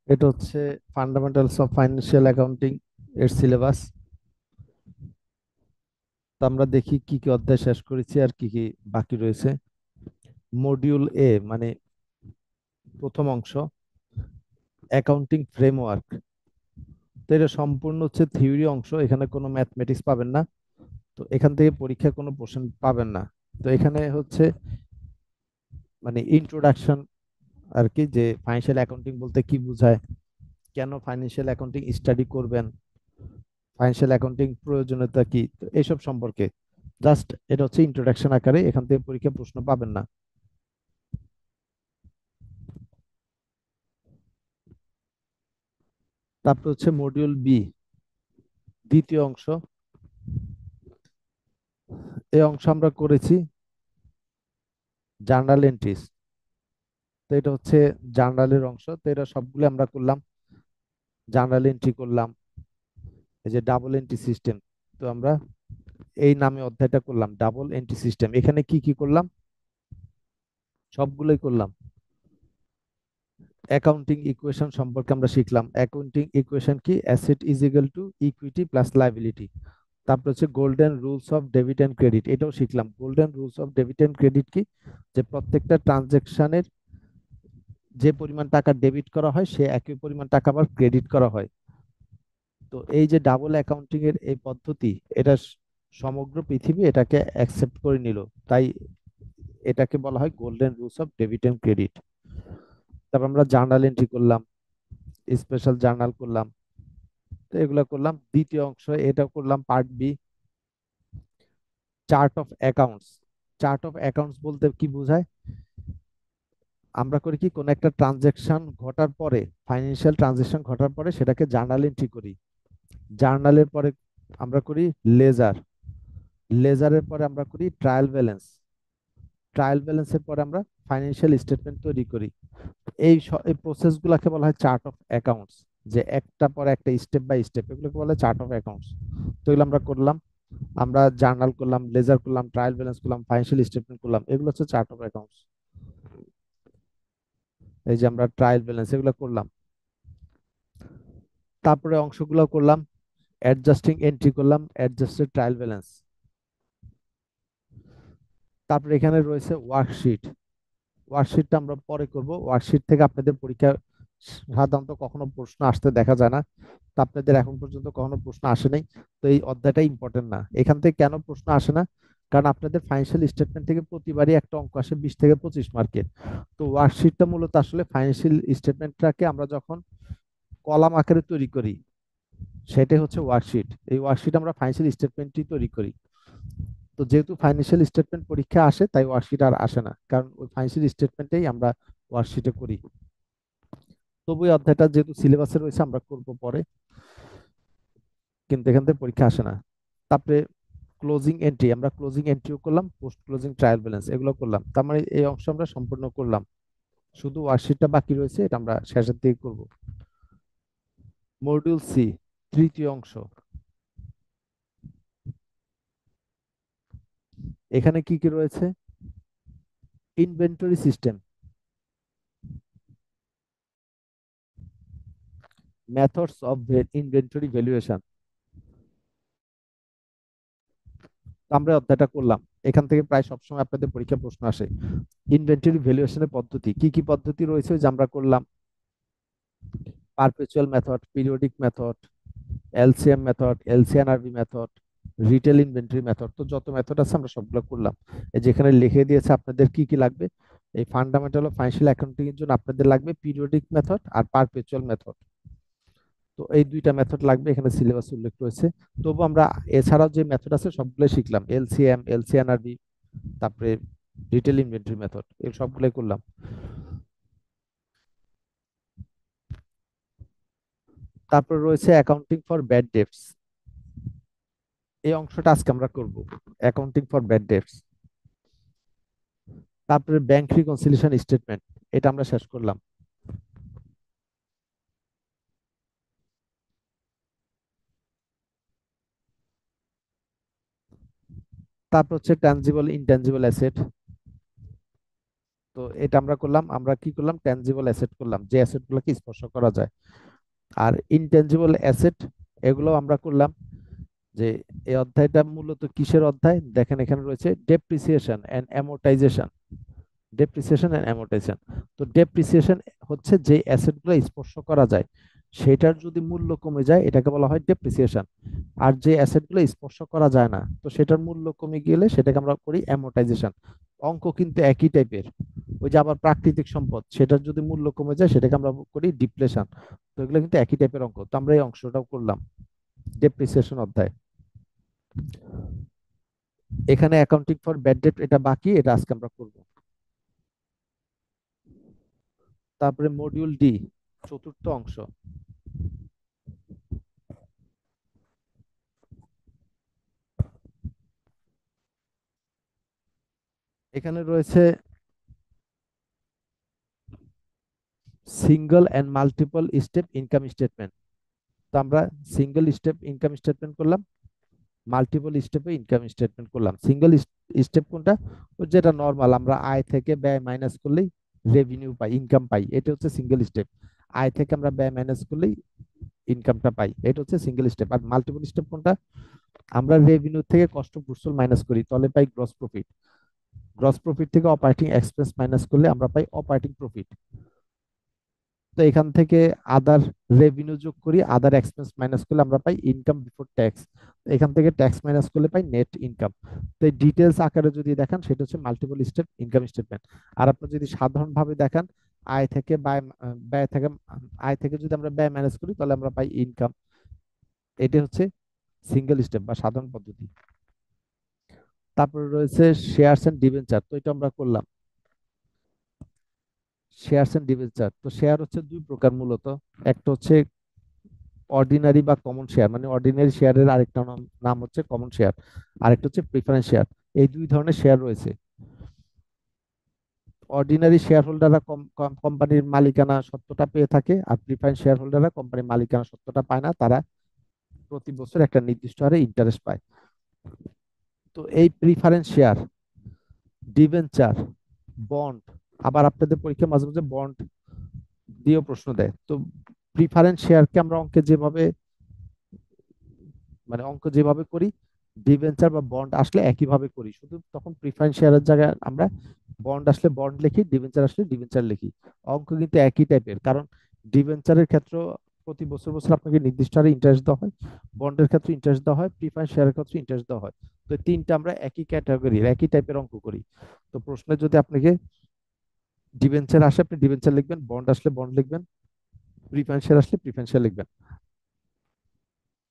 এটা হচ্ছে fundamentals of financial accounting এর সিলেবাস। তো আমরা দেখি কি কি অধ্যায় শেষ করেছি আর কি কি বাকি রয়েছে। মডিউল এ মানে প্রথম অংশ, অ্যাকাউন্টিং ফ্রেমওয়ার্ক। তো এটা সম্পূর্ণ হচ্ছে থিওরি অংশ, এখানে কোনো ম্যাথমেটিক্স পাবেন না। তো এখান থেকে পরীক্ষায় কোনো কোশ্চেন পাবেন না। তো এখানে হচ্ছে মানে ইন্ট্রোডাকশন আর কি, যে ফাইন্যান্সিয়াল অ্যাকাউন্টিং বলতে কি বোঝায়, কেন ফাইন্যান্সিয়াল অ্যাকাউন্টিং স্টাডি করবেন, ফাইন্যান্সিয়াল অ্যাকাউন্টিং প্রয়োজনীয়তা কি, তো এইসব সম্পর্কে জাস্ট এটা হচ্ছে ইন্ট্রোডাকশন আকারে, এখান থেকে পরীক্ষা প্রশ্ন পাবেন না। তারপর হচ্ছে মডিউল বি, দ্বিতীয় অংশ। এই অংশ আমরা করেছি জার্নাল এন্ট্রিজ। তো এটা হচ্ছে জার্নালের অংশ, তো এটা সবগুলো আমরা করলাম। জার্নাল এন্ট্রি করলাম, এই যে ডাবল এন্ট্রি সিস্টেম। তো আমরা এই নামে অধ্যায়টা করলাম ডাবল এন্ট্রি সিস্টেম। এখানে কি কি করলাম, সবগুলোই করলাম। অ্যাকাউন্টিং ইকুয়েশন সম্পর্কে আমরা শিখলাম। অ্যাকাউন্টিং ইকুয়েশন কি, asset is equal to equity plus liability. তারপর হচ্ছে golden rules of debit and credit, এটাও শিখলাম। Golden rules of debit and credit কি, যে প্রত্যেকটা ট্রানজেকশনের যে পরিমাণ টাকা ডেবিট করা হয় সে একই পরিমাণ টাকা আবার ক্রেডিট করা হয়। তো এই যে ডাবল অ্যাকাউন্টিং এর এই পদ্ধতি, এটা সমগ্র পৃথিবী এটাকে অ্যাকসেপ্ট করে নিল। তাই এটাকে বলা হয় golden rules of debit and credit. তারপর আমরা জার্নাল এন্ট্রি করলাম, স্পেশাল জার্নাল করলাম। তো এগুলো করলাম। দ্বিতীয় অংশ এটা করলাম part B, chart of accounts. Chart of accounts বলতে কি বোঝায়, আমরা করি কি, কোন একটা ট্রানজেকশন ঘটার পরে, ফাইন্যান্সিয়াল ট্রানজেকশন ঘটার পরে সেটাকে জার্নাল এন্ট্রি করি। জার্নালের পরে আমরা করি লেজার। লেজারের পরে আমরা করি ট্রায়াল ব্যালেন্স। ট্রায়াল ব্যালেন্সের পরে আমরা ফাইন্যান্সিয়াল স্টেটমেন্ট তৈরি করি। এই প্রসেস গুলাকে বলা হয় চার্ট অফ অ্যাকাউন্টস। যে একটা পর একটা স্টেপ বাই স্টেপ, এগুলোকে বলা হয় চার্ট অফ অ্যাকাউন্টস। তো এগুলো আমরা করলাম। আমরা জার্নাল করলাম, লেজার করলাম, ট্রায়াল ব্যালেন্স করলাম, ফাইন্যান্সিয়াল স্টেটমেন্ট করলাম, এগুলো হচ্ছে চার্ট অফ অ্যাকাউন্টস। এই যে আমরা ট্রায়াল ব্যালেন্স এগুলো করলাম। তারপরে অংশগুলো করলাম, অ্যাডজাস্টিং এন্ট্রি করলাম, অ্যাডজাস্টেড ট্রায়াল ব্যালেন্স। তারপরে এখানে রয়েছে ওয়ার্কশিট। ওয়ার্কশিটটা আমরা পরে করব। ওয়ার্কশিট থেকে আপনাদের পরীক্ষা সাধারণত কখনো প্রশ্ন আসতে দেখা যায় না। তো আপনাদের এখন পর্যন্ত কখনো প্রশ্ন আসে নাই। তো এই অধ্যায়টা ইম্পর্টেন্ট না। এখান থেকে কেন প্রশ্ন আসে না, কারণ আপনাদের ফাইন্যান্সিয়াল স্টেটমেন্ট থেকে প্রতিবারই একটা অঙ্ক আসে 20 থেকে 25 মার্কের। তো ওয়ার্কশিটটা মূলত আসলে ফাইন্যান্সিয়াল স্টেটমেন্টটাকে আমরা যখন কলাম আকারে তৈরি করি, সেটাই হচ্ছে ওয়ার্কশিট। এই ওয়ার্কশিট আমরা ফাইন্যান্সিয়াল স্টেটমেন্টই তৈরি করি। তো যেহেতু ফাইন্যান্সিয়াল স্টেটমেন্ট পরীক্ষা আসে, তাই ওয়ার্কশিট আর আসে না, কারণ ওই ফাইন্যান্সিয়াল স্টেটমেন্টেই আমরা ওয়ার্কশিটে করি। তবু এই অধ্যায়টা যেহেতু সিলেবাসে রয়েছে আমরা করব পরে, কিন্তু এখান থেকে পরীক্ষা আসে না। তারপরে ক্লোজিং এন্ট্রি, আমরা ক্লোজিং এন্ট্রিও করলাম, পোস্ট ক্লোজিং ট্রায়াল ব্যালেন্স এগুলো করলাম। তার মানে এই অংশ আমরা সম্পূর্ণ করলাম। শুধু ওয়ার্কশিটটা বাকি রয়েছে, এটা আমরা শেষের দিকে করব। মডিউল সি, তৃতীয় অংশ। এখানে কি কি রয়েছে, inventory system, methods of inventory valuation. আমরা অধ্যায়টা করলাম। এখান থেকে প্রায় সবসময় আপনাদের পরীক্ষা প্রশ্ন আসে। ইনভেন্টরি ভ্যালুয়েশনের পদ্ধতি, কি কি পদ্ধতি রয়েছে ওই যে আমরা করলাম, perpetual method, periodic method, LCM method, LCNRV method, retail inventory method. তো যত মেথড আছে আমরা সবগুলো করলাম। এই যেখানে লিখে দিয়েছে আপনাদের কি কি লাগবে। এই ফান্ডামেন্টাল অফ ফাইন্যান্সিয়াল অ্যাকাউন্টিং এর জন্য আপনাদের লাগবে পিরিয়ডিক মেথড আর পারপেচুয়াল মেথড। তো এই দুইটা মেথড লাগবে, এখানে সিলেবাস উল্লেখ রয়েছে। তবু আমরা এছাড়াও যে মেথড আছে সবগুলো শিখলাম, এলসিএম, এলসিএনআরবি, তারপরে রিটেল ইনভেন্টরি মেথড, এই সবগুলোই করলাম। তারপর রয়েছে অ্যাকাউন্টিং ফর ব্যাড ডেটস। এই অংশটা আজকে আমরা করব, অ্যাকাউন্টিং ফর ব্যাড ডেটস। তারপরে ব্যাংক রিকনসিলিয়েশন স্টেটমেন্ট, এটা আমরা শেষ করলাম। তারপর হচ্ছে ট্যানজিবল ইনট্যানজিবল অ্যাসেট। তো এটা আমরা করলাম, আমরা কি করলাম, ট্যানজিবল অ্যাসেট করলাম, যে অ্যাসেট গুলোকে স্পর্শ করা যায়। আর ইনট্যানজিবল অ্যাসেট, এগুলো আমরা করলাম। যে এই অধ্যায়টা মূলত কিসের অধ্যায় দেখেন, এখানে রয়েছে depreciation and amortization. Depreciation and amortization, তো ডেপ্রিসিয়েশন হচ্ছে যে অ্যাসেটগুলো স্পর্শ করা যায় সেটার যদি মূল্য কমে যায় এটাকে বলা হয় ডেপ্রিসিয়েশন। আর যে অ্যাসেটগুলো স্পর্শ করা যায় না তো সেটার মূল্য কমে গেলে সেটাকে আমরা করি অ্যামোর্টাইজেশন। অঙ্ক কিন্তু একই টাইপের। ওই যে আবার প্রাকৃতিক সম্পদ, সেটার যদি মূল্য কমে যায় সেটাকে আমরা করি ডিপ্লেশন। তো এগুলো কিন্তু একই টাইপের অঙ্ক, তো আমরা এই অংশটাও করলাম, ডেপ্রিসিয়েশন অধ্যায়। এখানে অ্যাকাউন্টিং ফর ব্যাড ডেট এটা বাকি, এটা আজকে আমরা করব। তারপরে মডিউল ডি, চতুর্থ অংশ। এখানে রয়েছে single and multiple step income statement. তো আমরা সিঙ্গেল স্টেপ ইনকাম স্টেটমেন্ট করলাম, মাল্টিপল স্টেপে ইনকাম স্টেটমেন্ট করলাম। সিঙ্গেল স্টেপ কোনটা, ও যেটা নর্মাল আমরা আয় থেকে ব্যয় মাইনাস করলেই রেভিনিউ পাই, ইনকাম পাই, এটা হচ্ছে সিঙ্গেল স্টেপ। আয় থেকে আমরা ব্যয় মাইনাস করলেই ইনকামটা পাই, এটা হচ্ছে সিঙ্গেল স্টেপ। আর মাল্টিপল স্টেপ কোনটা, আমরা রেভিনিউ থেকে cost of goods sold minus করি তাহলে পাই গ্রস প্রফিট। গ্রস প্রফিট থেকে অপারেটিং এক্সপেন্স মাইনাস করলে আমরা পাই অপারেটিং প্রফিট। তো এখান থেকে আদার রেভিনিউ যোগ করি, আদার এক্সপেন্স মাইনাস করলে আমরা পাই ইনকাম বিফোর ট্যাক্স। এখান থেকে ট্যাক্স মাইনাস করলে পাই নেট ইনকাম। তো এই ডিটেলস আকারে যদি দেখেন সেটা হচ্ছে মাল্টিপল স্টেপ ইনকাম স্টেটমেন্ট। আর আপনি যদি সাধারণভাবে দেখেন, আয় থেকে ব্যয়, ব্যয় থেকে, আয় থেকে যদি আমরা ব্যয় মাইনাস করি তাহলে আমরা পাই ইনকাম। এটা হচ্ছে সিঙ্গেল স্টেপ বা সাধারণ পদ্ধতি। তারপরে রয়েছে শেয়ারস এন্ড ডিবেঞ্চার, তো এটা আমরা করলাম। শেয়ারস এন্ড ডিবেঞ্চার, তো শেয়ার হচ্ছে দুই প্রকার মূলত। একটা হচ্ছে অর্ডিনারি বা কমন শেয়ার, মানে অর্ডিনারি শেয়ারের আরেকটা নাম নাম হচ্ছে কমন শেয়ার, আরেকটা হচ্ছে প্রিফারেন্স শেয়ার। এই দুই ধরনের শেয়ার রয়েছে। অর্ডিনারি শেয়ার হোল্ডাররা কোম্পানির মালিকানা সত্ত্বটা পেয়ে থাকে, আর প্রিফারেন্স শেয়ার হোল্ডাররা কোম্পানির মালিকানা সত্ত্বটা পায় না, তারা প্রতি বছর একটা নির্দিষ্ট হারে ইন্টারেস্ট পায়। তো এই প্রিফারেন্স শেয়ার, ডিবেঞ্চার, বন্ড, আবার আপনাদের পরীক্ষা মাঝে মাঝে বন্ড দিয়েও প্রশ্ন দেয়। তো প্রিফারেন্স শেয়ারকে আমরা অঙ্কে যেভাবে, মানে অঙ্ক যেভাবে করি, ডিবেঞ্চার বা বন্ড আসলে একইভাবে করি, শুধু তখন প্রিফারেন্স শেয়ারের জায়গায় আমরা বন্ড আসলে বন্ড লিখি, ডিবেঞ্চার আসলে ডিবেঞ্চার লিখি। অঙ্ক কিন্তু একই টাইপের, কারণ ডিবেঞ্চারের ক্ষেত্রে প্রতি বছর বছর আপনাকে নির্দিষ্ট হারে ইন্টারেস্ট দেওয়া হয়, বন্ডের ক্ষেত্রে ইন্টারেস্ট দেওয়া হয়, প্রিফারেন্স শেয়ারের ক্ষেত্রে ইন্টারেস্ট দেওয়া হয়। তো এই তিনটা আমরা একই ক্যাটাগরির একই টাইপের অঙ্ক করি। তো প্রশ্নে যদি আপনাকে ডিবেঞ্চার আসে আপনি ডিবেঞ্চার লিখবেন, বন্ড আসলে বন্ড লিখবেন, প্রিফারেন্স শেয়ার আসলে প্রিফারেন্স শেয়ার লিখবেন,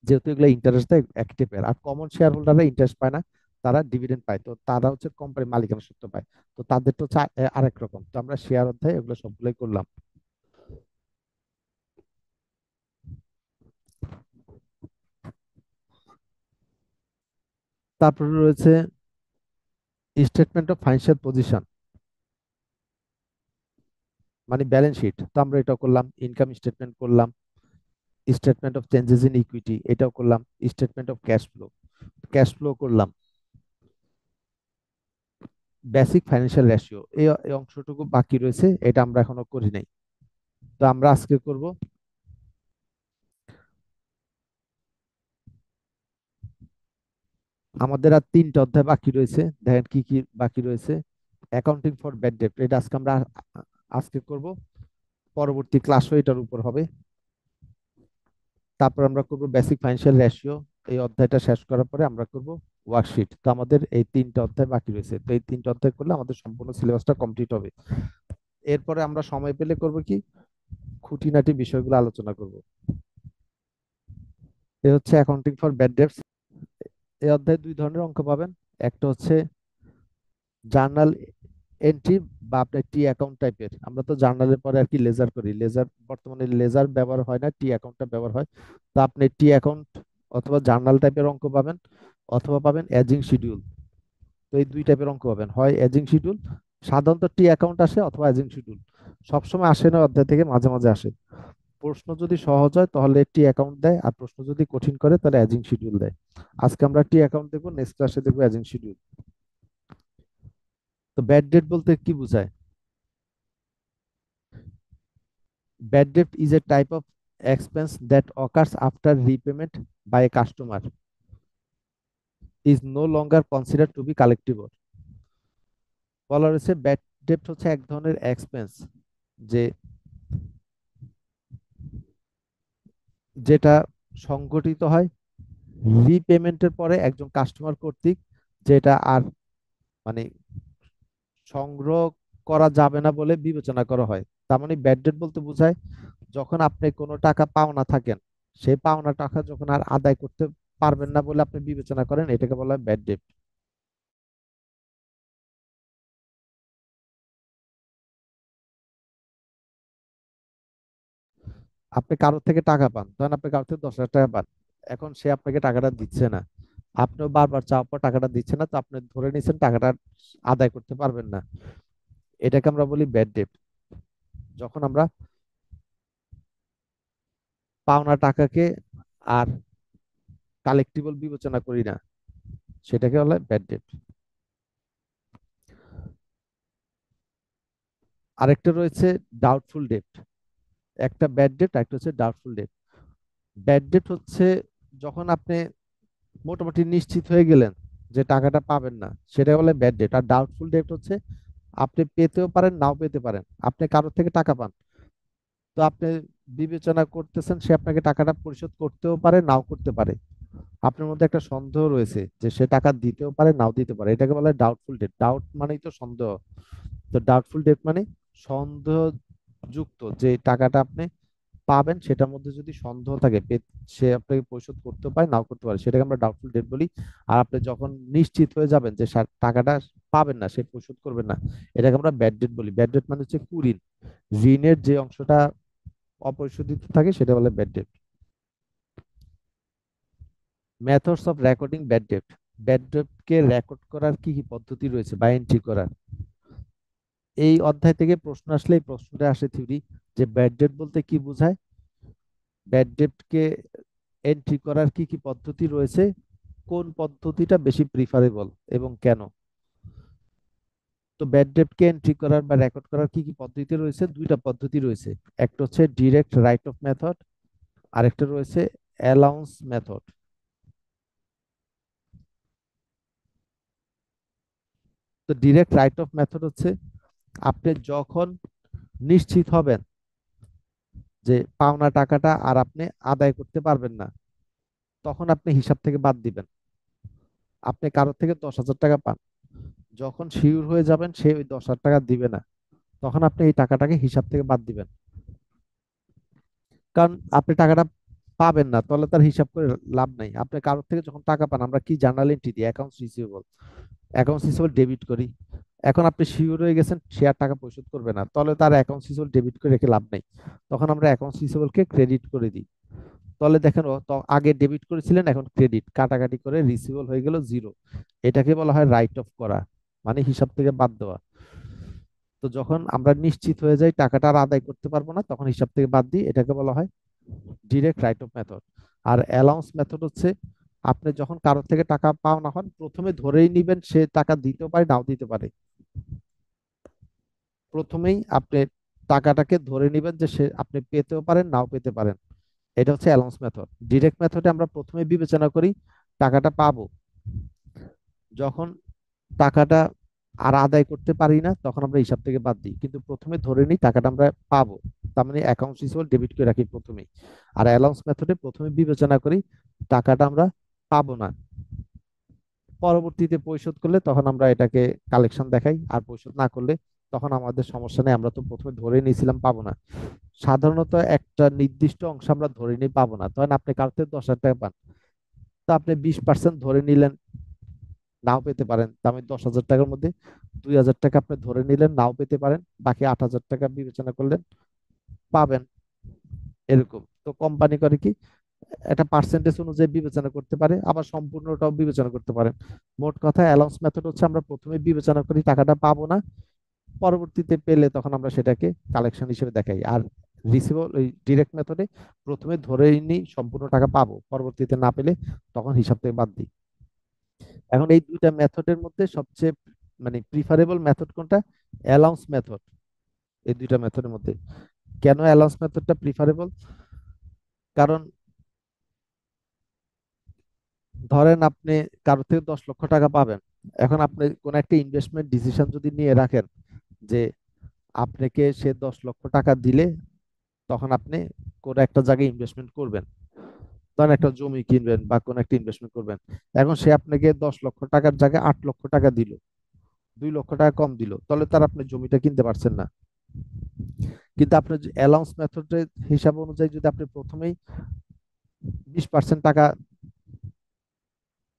যেহেতু এগুলো ইন্টারেস্ট দেয় এক টাইপের। আর কমন শেয়ার হোল্ডাররা ইন্টারেস্ট পায় না, তারা ডিভিডেন্ড পায়, তো তারা হচ্ছে কোম্পানির মালিকানা সত্ত্ব পায়। তো তাদের তো হচ্ছে আরেক রকম। তো আমরা শেয়ার অধ্যায় এগুলো সবগুলোই করলাম। তারপরে রয়েছে স্টেটমেন্ট অফ ফাইন্যান্সিয়াল পজিশন, মানে ব্যালেন্স শিট, তো আমরা এটা করলাম। ইনকাম স্টেটমেন্ট করলাম, statement of changes in equity এটাও করলাম, statement of cash flow, cash flow করলাম, বেসিক ফাইন্যান্সিয়াল রেশিও এই অংশটুকু বাকি রয়েছে, এটা আমরা এখনো করি নাই। তো আমরা আজকে করব। আমাদের আর তিনটা অধ্যায় বাকি রয়েছে, দেখেন কি কি বাকি রয়েছে। অ্যাকাউন্টিং ফর ব্যাড ডেট, এটা আজকে আমরা আজকে করব, পরবর্তী ক্লাসও এটার উপর হবে। তারপর আমরা করব বেসিক ফাইন্যান্সিয়াল রেশিও, এই অধ্যায়টা শেষ করার পরে আমরা করব ওয়ার্কশিট। তো আমাদের এই তিনটা অধ্যায় বাকি রয়েছে, তো এই তিনটা অধ্যায় করলে আমাদের সম্পূর্ণ সিলেবাসটা কমপ্লিট হবে। এরপরে আমরা সময় পেলে করব কি, খুঁটিনাটি বিষয়গুলো আলোচনা করব। এ হচ্ছে অ্যাকাউন্টিং ফর ব্যাড ডেটস। এই অধ্যায়ে দুই ধরনের অঙ্ক পাবেন। একটা হচ্ছে জার্নাল এন্ট্রি বা আপনার টি অ্যাকাউন্ট টাইপের। আমরা তো জার্নালের পরে আর কি লেজার করি, লেজার বর্তমানে লেজার ব্যবহার হয় না, টি অ্যাকাউন্টটা ব্যবহার হয়। তো আপনি টি অ্যাকাউন্ট অথবা জার্নাল টাইপের অঙ্ক পাবেন, অথবা পাবেন এজিং শিডিউল। তো এই দুই টাইপের অঙ্ক পাবেন, হয় এজিং শিডিউল, সাধারণত টি অ্যাকাউন্ট আসে, অথবা এজিং শিডিউল। সবসময় আসে না, অধ্যায় থেকে মাঝে মাঝে আসে। প্রশ্ন যদি সহজ হয় তাহলে টি অ্যাকাউন্ট দেয়, আর প্রশ্ন যদি কঠিন করে তাহলে এজিং শিডিউল দেয়। আজকে আমরা টি অ্যাকাউন্ট দেখবো, নেক্সট ক্লাসে দেখবো এজিং শিডিউল। তো ব্যাড ডেট বলতে কি বোঝায়, Bad debt is a type of expense that occurs after repayment by a customer is no longer considered to be collectible. বলা রয়েছে ব্যাড ডেপ্ট হচ্ছে এক ধরনের এক্সপেন্স যে যেটা সংগঠিত হয় রিপেমেন্টের পরে একজন কাস্টমার কর্তৃক, যেটা আর মানে সংগ্রহ করা যাবে না বলে বিবেচনা করা হয়। তার মানে ব্যাড ডেট বলতে বোঝায় যখন আপনি কোনো টাকা পাওনা থাকেন, সেই পাওনা টাকা যখন আর আদায় করতে পারবেন না বলে আপনি বিবেচনা করেন, এটাকে বলা হয় ব্যাড ডেট। আপনি কারোর থেকে টাকা পান, ধরেন আপনি কারোর থেকে 10,000 টাকা পান, এখন সে আপনাকে টাকাটা দিচ্ছে না, আপনিও বারবার চাওয়ার পর টাকাটা দিচ্ছে না, তো আপনি ধরে নিছেন টাকাটা আদায় করতে পারবেন না, এটাকে আমরা বলি ব্যাড ডেট। যখন আমরা পাওনা টাকাকে আর কালেক্টিবল বিবেচনা করি না, সেটাকে বলে ব্যাড ডেট। আরেকটা রয়েছে ডাউটফুল ডেট। একটা ব্যাড ডেট, একটা হচ্ছে ডাউটফুল ডেট। ব্যাড ডেট হচ্ছে যখন আপনি মোটামুটি নিশ্চিত হয়ে গেলেন যে টাকাটা পাবেন না, সেটা বলে ব্যাড ডেট। আর ডাউটফুল ডেট হচ্ছে আপনি পেতেও পারেন, নাও পেতে পারেন। আপনি কারোর থেকে টাকা পান, তো আপনি বিবেচনা করতেছেন সে আপনাকে টাকাটা পরিশোধ করতেও পারে, নাও করতে পারে। আপনার মধ্যে একটা সন্দেহ রয়েছে যে সে টাকা দিতেও পারে, নাও দিতে পারে, এটাকে বলা হয় ডাউটফুল ডেট। ডাউট মানেই তো সন্দেহ। তো ডাউটফুল ডেট মানে সন্দেহযুক্ত, যে টাকাটা আপনি পাবেন সেটার মধ্যে যদি সন্দেহ থাকে, সে আপনাকে পরিশোধ করতে পারে, নাও করতে পারে, সেটাকে আমরা ডাউটফুল ডেট বলি। আর আপনি যখন নিশ্চিত হয়ে যাবেন যে টাকাটা পাবেন না, সে পরিশোধ করবেন না, এটাকে আমরা ব্যাড ডেট বলি। ব্যাড ডেট মানে হচ্ছে কুঋণ, ঋণের যে অংশটা অপরিশোধিত থাকে সেটা বলে bad debt. Methods of recording bad debt. Bad ডেটকে রেকর্ড করার কি কি পদ্ধতি রয়েছে বা এন্ট্রি করার, এই অধ্যায় থেকে প্রশ্ন আসলে এই প্রশ্নটা আসে থিওরি, যে ব্যাড ডেট বলতে কি বোঝায়, ব্যাড ডেটকে এন্ট্রি করার কি কি পদ্ধতি রয়েছে, কোন পদ্ধতিটা বেশি প্রিফারেবল এবং কেন। তো ব্যাড ডেটকে এন্ট্রি করার বা রেকর্ড করার কি কি পদ্ধতি রয়েছে, দুইটা পদ্ধতি রয়েছে। একটা হচ্ছে ডিরেক্ট রাইট অফ মেথড, আরেকটা রয়েছে অ্যালাউন্স মেথড। তো ডিরেক্ট রাইট অফ মেথড হচ্ছে আপনি যখন নিশ্চিত হবেন যে পাওনা টাকাটা আর আপনি আদায় করতে পারবেন না, তখন আপনি হিসাব থেকে বাদ দিবেন। আপনি কারোর থেকে 10,000 টাকা পান, যখন শিওর হয়ে যাবেন সে ওই 10,000 টাকা দিবে না, তখন আপনি এই টাকাটাকে হিসাব থেকে বাদ দিবেন। কারণ আপনি টাকাটা পাবেন না, তাহলে তার হিসাব করে লাভ নাই। আপনি কারোর থেকে যখন টাকা পান, আমরা কি জার্নাল এন্ট্রি দিই, accounts receivable, accounts receivable debit করি। এখন আপনি শিওর হয়ে গেছেন সে আর টাকা পরিশোধ করবে না, তাহলে তার অ্যাকাউন্টস রিসিভেবল ডেবিট করে রেখে লাভ নেই, তখন আমরা অ্যাকাউন্টস রিসিভেবলকে ক্রেডিট করে দিই। তাহলে দেখেন ও তো আগে ডেবিট করেছিলেন, এখন ক্রেডিট, কাটাকাটি করে রিসিভেবল হয়ে গেল জিরো। এটাকে বলা হয় রাইট অফ করা, মানে হিসাব থেকে বাদ দেওয়া। তো যখন আমরা নিশ্চিত হয়ে যাই টাকাটা আর আদায় করতে পারবো না, তখন হিসাব থেকে বাদ দিই, এটাকে বলা হয় ডিরেক্ট রাইট অফ মেথড। আর অ্যালাউন্স মেথড হচ্ছে আপনি যখন কারোর থেকে টাকা পাও না হন, প্রথমে ধরেই নিবেন সে টাকা দিতেও পারে, নাও দিতে পারে। প্রথমেই আপনি টাকাটাকে ধরে নিবেন যে সে আপনি পেতেও পারেন, নাও পেতে পারেন। এটা হচ্ছে অ্যালাউন্স মেথড। ডিরেক্ট মেথডে আমরা প্রথমে বিবেচনা করি টাকাটা পাবো, যখন টাকাটা আর আদায় করতে পারি না তখন আমরা হিসাব থেকে বাদ দিই, কিন্তু প্রথমে ধরে নিই টাকাটা আমরা পাবো, তার মানে অ্যাকাউন্ট রিসিভেবল ডেবিট করে রাখি প্রথমেই। আর অ্যালাউন্স মেথডে প্রথমে বিবেচনা করি টাকাটা আমরা পাবো না, পরবর্তীতে পরিশোধ করলে তখন আমরা এটাকে কালেকশন দেখাই, আর পরিশোধ না করলে তখন আমাদের সমস্যা নেই, আমরা তো প্রথমে ধরে নিয়েছিলাম পাবো না। সাধারণত একটা নির্দিষ্ট অংশ আমরা ধরে নিই পাবো না, তখন আপনি কার থেকে 10,000 টাকা পান, তো আপনি 20% ধরে নিলেন, নাও পেতে পারেন। তার মানে 10,000 টাকার মধ্যে 2,000 টাকা আপনি ধরে নিলেন, নাও পেতে পারেন, বাকি 8,000 টাকা বিবেচনা করলেন পাবেন। এরকম তো কোম্পানি করে কি, একটা পার্সেন্টেজ অনুযায়ী বিবেচনা করতে পারে, আবার সম্পূর্ণটাও বিবেচনা করতে পারে। মোট কথা অ্যালাউন্স মেথড হচ্ছে আমরা প্রথমে বিবেচনা করি টাকাটা পাবো না, পরবর্তীতে পেলে তখন আমরা সেটাকে কালেকশন হিসেবে দেখাই। আর রিসিভেবল ওই ডিরেক্ট মেথডে প্রথমে ধরেই নিই সম্পূর্ণ টাকা পাবো, পরবর্তীতে না পেলে তখন হিসাব থেকে বাদ দিই। এখন এই দুইটা মেথডের মধ্যে সবচেয়ে মানে প্রিফারেবল মেথড কোনটা, অ্যালাউন্স মেথড। এই দুইটা মেথডের মধ্যে কেন অ্যালাউন্স মেথডটা প্রিফারেবল? কারণ ধরেন আপনি কারো থেকে 10 লক্ষ টাকা পাবেন, এখন আপনি কোন একটা ইনভেস্টমেন্ট ডিসিশন যদি নিয়ে রাখেন যে আপনাকে সে 10 লক্ষ টাকা দিলে তখন আপনি কোন একটা জায়গায় ইনভেস্টমেন্ট করবেন, ধরেন একটা জমি কিনবেন বা কোন একটা ইনভেস্টমেন্ট করবেন। এখন সে আপনাকে 10 লক্ষ টাকার জায়গায় 8 লক্ষ টাকা দিল, 2 লক্ষ টাকা কম দিল, তাহলে তার আপনি জমিটা কিনতে পারছেন না। কিন্তু আপনার অ্যালাউন্স মেথডের হিসাব অনুযায়ী যদি আপনি প্রথমেই 20% টাকা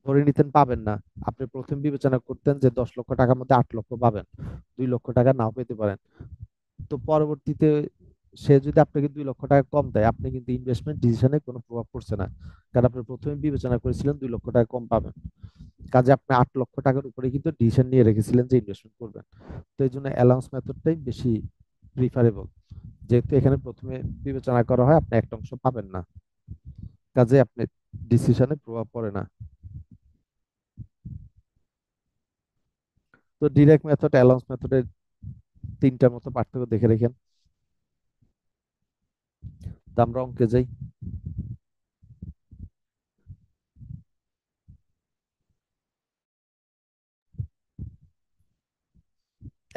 ধরে নিতেন পাবেন না, আপনি প্রথম বিবেচনা করতেন যে 10 লক্ষ টাকার মধ্যে 8 লক্ষ পাবেন, 2 লক্ষ টাকা নাও পেতে পারেন। তো পরবর্তীতে সে যদি আপনাকে 2 লক্ষ টাকা কম দেয়, আপনি কিন্তু ইনভেস্টমেন্ট ডিসিশনে কোনো প্রভাব পড়ছে না, কারণ আপনি প্রথমে বিবেচনা করেছিলেন 2 লক্ষ টাকা কম পাবেন। কাজে আপনি 8 লক্ষ টাকার উপরে কিন্তু ডিসিশন নিয়ে রেখেছিলেন যে ইনভেস্টমেন্ট করবেন। তো এই জন্য অ্যালাউন্স মেথডটাই বেশি প্রিফারেবল, যেহেতু এখানে প্রথমে বিবেচনা করা হয় আপনি একটা অংশ পাবেন না, কাজে আপনি ডিসিশনে প্রভাব পড়ে না। তো ডিরেক্ট মেথড অ্যালাউন্স মেথডের তিনটার মতো পার্থক্য দেখে রেখেন। তো আমরা অঙ্কে যাই।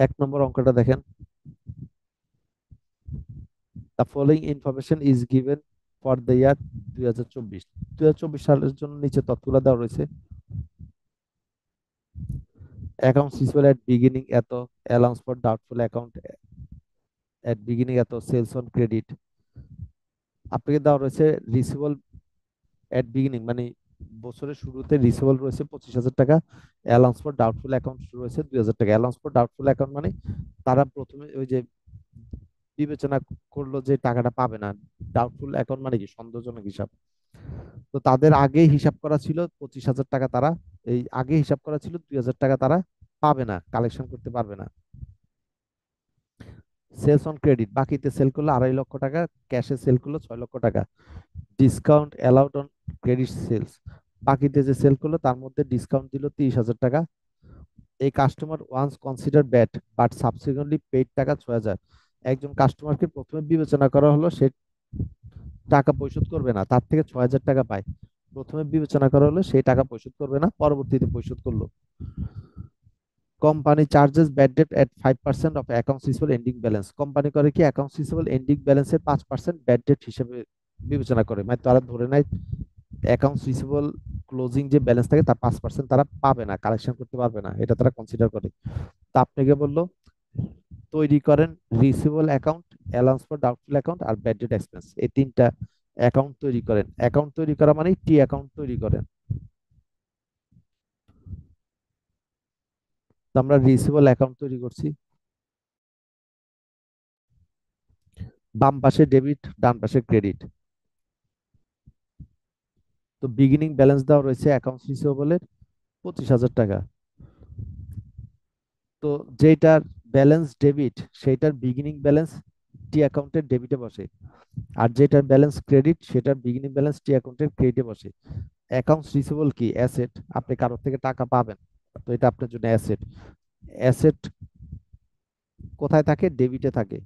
1 নম্বর অঙ্কটা দেখেন। The following information is given for the year 2024। 2024 সালের জন্য নিচে তথ্যগুলো দেওয়া রয়েছে। অ্যাকাউন্টস রিসিভেবল এট বিগিনিং এত, allowance for doubtful account at beginning এত, সেলস অন ক্রেডিট। আপনাকে দেওয়া রয়েছে রিসিভেবল এট বিগিনিং মানে বছরের শুরুতে রিসিভেবল রয়েছে 25,000 টাকা, অ্যালাউন্স ফর ডাউটফুল অ্যাকাউন্ট রয়েছে 2,000 টাকা। অ্যালাউন্স ফর ডাউটফুল অ্যাকাউন্ট মানে তারা প্রথমে ওই যে বিবেচনা করলো যে টাকাটা পাবে না। ডাউটফুল অ্যাকাউন্ট মানে কি, সন্দেহজনক হিসাব। তো তাদের আগে হিসাব করা ছিল 25,000 টাকা, তারা এই আগে হিসাব করা ছিল 2,000 টাকা তারা পাবে না, কালেকশন করতে পারবে না। সেলস অন ক্রেডিট, বাকিতে সেল করলো 2.5 লক্ষ টাকা, ক্যাশে সেল করলো 6 লক্ষ টাকা। Discount allowed on credit sales, বাকিতে যে সেল করলো তার মধ্যে ডিসকাউন্ট দিল 30,000 টাকা। এই customer once consider bad but subsequently paid টাকা 6,000। একজন কাস্টমারকে প্রথমে বিবেচনা করা হলো সে টাকা পরিশোধ করবে না, তার থেকে 6,000 টাকা পায়। প্রথমে বিবেচনা করা হলো সেই টাকা পরিশোধ করবে না, পরবর্তীতে পরিশোধ করলো। Company charges bad date at 5% of accounts receivable ending balance. Company করে কি, অ্যাকাউন্টস রিসিভেবল এন্ডিং ব্যালেন্সের 5% ব্যাড ডেট হিসেবে বিবেচনা করে, মানে তারা ধরে নেয় অ্যাকাউন্টস রিসিভেবল ক্লোজিং যে ব্যালেন্স থাকে তার 5% তারা পাবে না, কালেকশন করতে পারবে না, এটা তারা কনসিডার করে। তা আপনাকে বললো তৈরি করেন receivable account, allowance for doubtful account আর ব্যাড ডেট এক্সপেন্স, এই তিনটা অ্যাকাউন্ট তৈরি করেন। অ্যাকাউন্ট তৈরি করা মানে টি অ্যাকাউন্ট তৈরি করেন। তো আমরা রিসিভেবল অ্যাকাউন্ট তৈরি করছি, বাম পাশে ডেবিট ডান পাশে ক্রেডিট। তো বিগিনিং ব্যালেন্স দেওয়া রয়েছে অ্যাকাউন্টস রিসিভেবলের 25,000 টাকা। তো যেটার ব্যালেন্স ডেবিট সেইটার বিগিনিং ব্যালেন্স টি অ্যাকাউন্টের ডেবিটে বসে, আর যেটার ব্যালেন্স ক্রেডিট সেটার বিগিনিং ব্যালেন্স টি অ্যাকাউন্টের ক্রেডিটে বসে। অ্যাকাউন্টস রিসিভেবল কি, অ্যাসেট, আপনি কারোর থেকে টাকা পাবেন, তো এটা আপনার জন্য অ্যাসেট। অ্যাসেট কোথায় থাকে, ডেবিটে থাকে।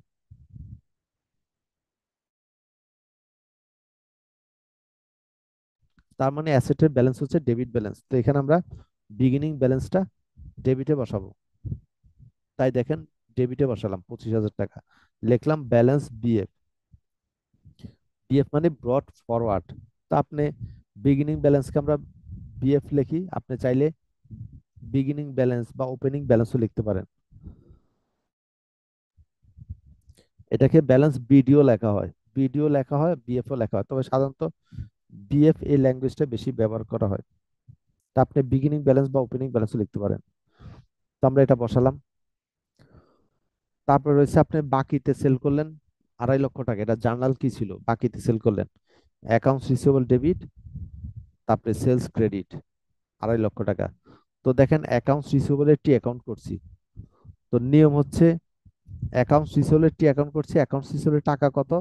তার মানে অ্যাসেটের ব্যালেন্স হচ্ছে ডেবিট ব্যালেন্স, তো এখানে আমরা বিগিনিং ব্যালেন্সটা ডেবিটে বসাবো। তাই দেখেন ডেবিটে বসালাম 25,000 টাকা, লিখলাম ব্যালেন্স বিএফ। বিএফ মানে ব্রট ফরওয়ার্ড। তো আপনি বিগিনিং ব্যালেন্সকে আমরা বিএফ লিখি, আপনি চাইলে বিগিনিং ব্যালেন্স বা ওপেনিং ব্যালেন্সও লিখতে পারেন। এটাকে ব্যালেন্স বিডিও লেখা হয়, বিডিও লেখা হয়, বিএফও লেখা হয়, তবে সাধারণত বিএফ এই ল্যাঙ্গুয়েজটা বেশি ব্যবহার করা হয়। তা আপনি বিগিনিং ব্যালেন্স বা ওপেনিং ব্যালেন্সও লিখতে পারেন। তো আমরা এটা বসালাম। তারপর রয়েছে আপনি বাকিতে সেল করলেন 2.5 লক্ষ টাকা, এটা জার্নাল কি ছিল, বাকিতে সেল করলেন অ্যাকাউন্টস রিসিভেবল ডেবিট, তারপরে সেলস ক্রেডিট 2.5 লক্ষ টাকা। তো দেখেন অ্যাকাউন্টস রিসিভেবলের টি অ্যাকাউন্ট করছি। তো নিয়ম হচ্ছে অ্যাকাউন্টস রিসিভেবলের টি অ্যাকাউন্ট করছি, অ্যাকাউন্টস রিসিভেবলের টাকা কত,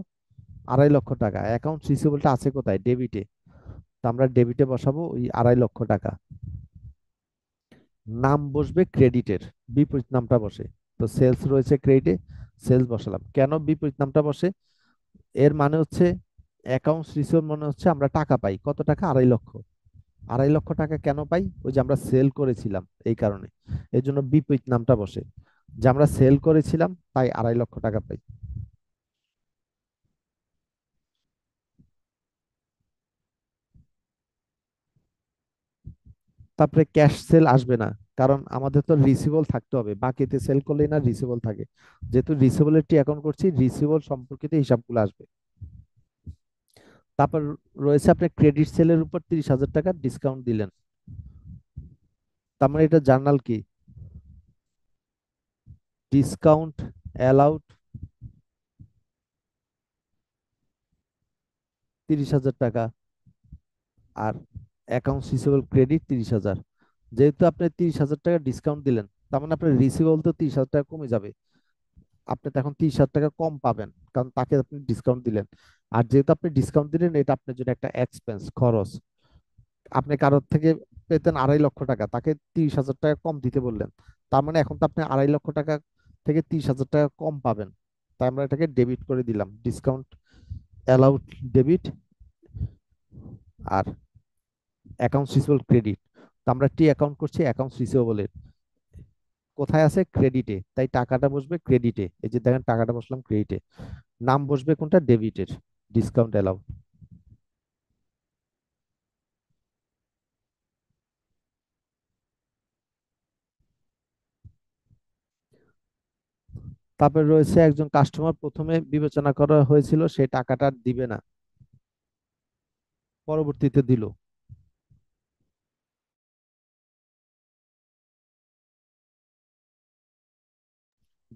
2.5 লক্ষ টাকা। অ্যাকাউন্টস রিসিভেবলটা আছে কোথায়, ডেবিটে, তো আমরা ডেবিটে বসাবো ওই 2.5 লক্ষ টাকা। নাম বসবে ক্রেডিটের, বিপরীত নামটা বসে। তো সেলস রয়েছে ক্রেডিটে, সেলস বসালাম। কেন বিপরীত নামটা বসে? এর মানে হচ্ছে অ্যাকাউন্টস রিসিভেবল মানে হচ্ছে আমরা টাকা পাই কত টাকা, 2.5 লক্ষ। 2.5 লক্ষ টাকা কেন পাই? ওই যে আমরা সেল করেছিলাম এই কারণে। এই জন্য বিপরীত নামটা বসে, যে আমরা সেল করেছিলাম তাই 2.5 লক্ষ টাকা পাই। তারপরে ক্যাশ সেল আসবে না, কারণ আমাদের তো রিসিভেবল থাকতে হবে, বাকিতে সেল করলেই না রিসিভেবল থাকে। যেহেতু রিসিভেবলের টি অ্যাকাউন্ট করছি, রিসিভেবল সম্পর্কিত হিসাবগুলো আসবে। তারপর রয়েছে আপনার ক্রেডিট সেলের উপর 30,000 টাকা ডিসকাউন্ট দিলেন। তার মানে এটা জার্নাল কি? ডিসকাউন্ট অ্যালাউড 30,000 টাকা, আর অ্যাকাউন্ট রিসিভেবল ক্রেডিট 30,000। যেহেতু আপনি 30,000 টাকা ডিসকাউন্ট দিলেন, তার মানে আপনার রিসিভেবল তো 30,000 টাকা কমে যাবে। আপনি তো এখন 30,000 টাকা কম পাবেন, কারণ তাকে আপনি ডিসকাউন্ট দিলেন। আর যেহেতু আপনি ডিসকাউন্ট দিলেন, এটা আপনার জন্য একটা এক্সপেন্স, খরচ। আপনি কারোর থেকে পেতেন 2.5 লক্ষ টাকা, তাকে 30,000 টাকা কম দিতে বললেন। তার মানে এখন তো আপনি 2.5 লক্ষ টাকা থেকে 30,000 টাকা কম পাবেন। তাই আমরা এটাকে ডেবিট করে দিলাম, ডিসকাউন্ট অ্যালাউড ডেবিট। আর অ্যাকাউন্টস রিসিভেবল ক্রেডিট, তো আমরা টি অ্যাকাউন্ট করছি অ্যাকাউন্টস রিসিভেবলের। কোথায় আছে? ক্রেডিটে, তাই টাকাটা বসবে ক্রেডিটে। এই যে দেখেন টাকাটা বসলাম ক্রেডিটে, নাম বসবে কোনটা? ডেবিটের, ডিসকাউন্ট অ্যালাউ। তারপরে রয়েছে একজন কাস্টমার প্রথমে বিবেচনা করা হয়েছিল সে টাকাটা দিবে না, পরবর্তীতে দিল।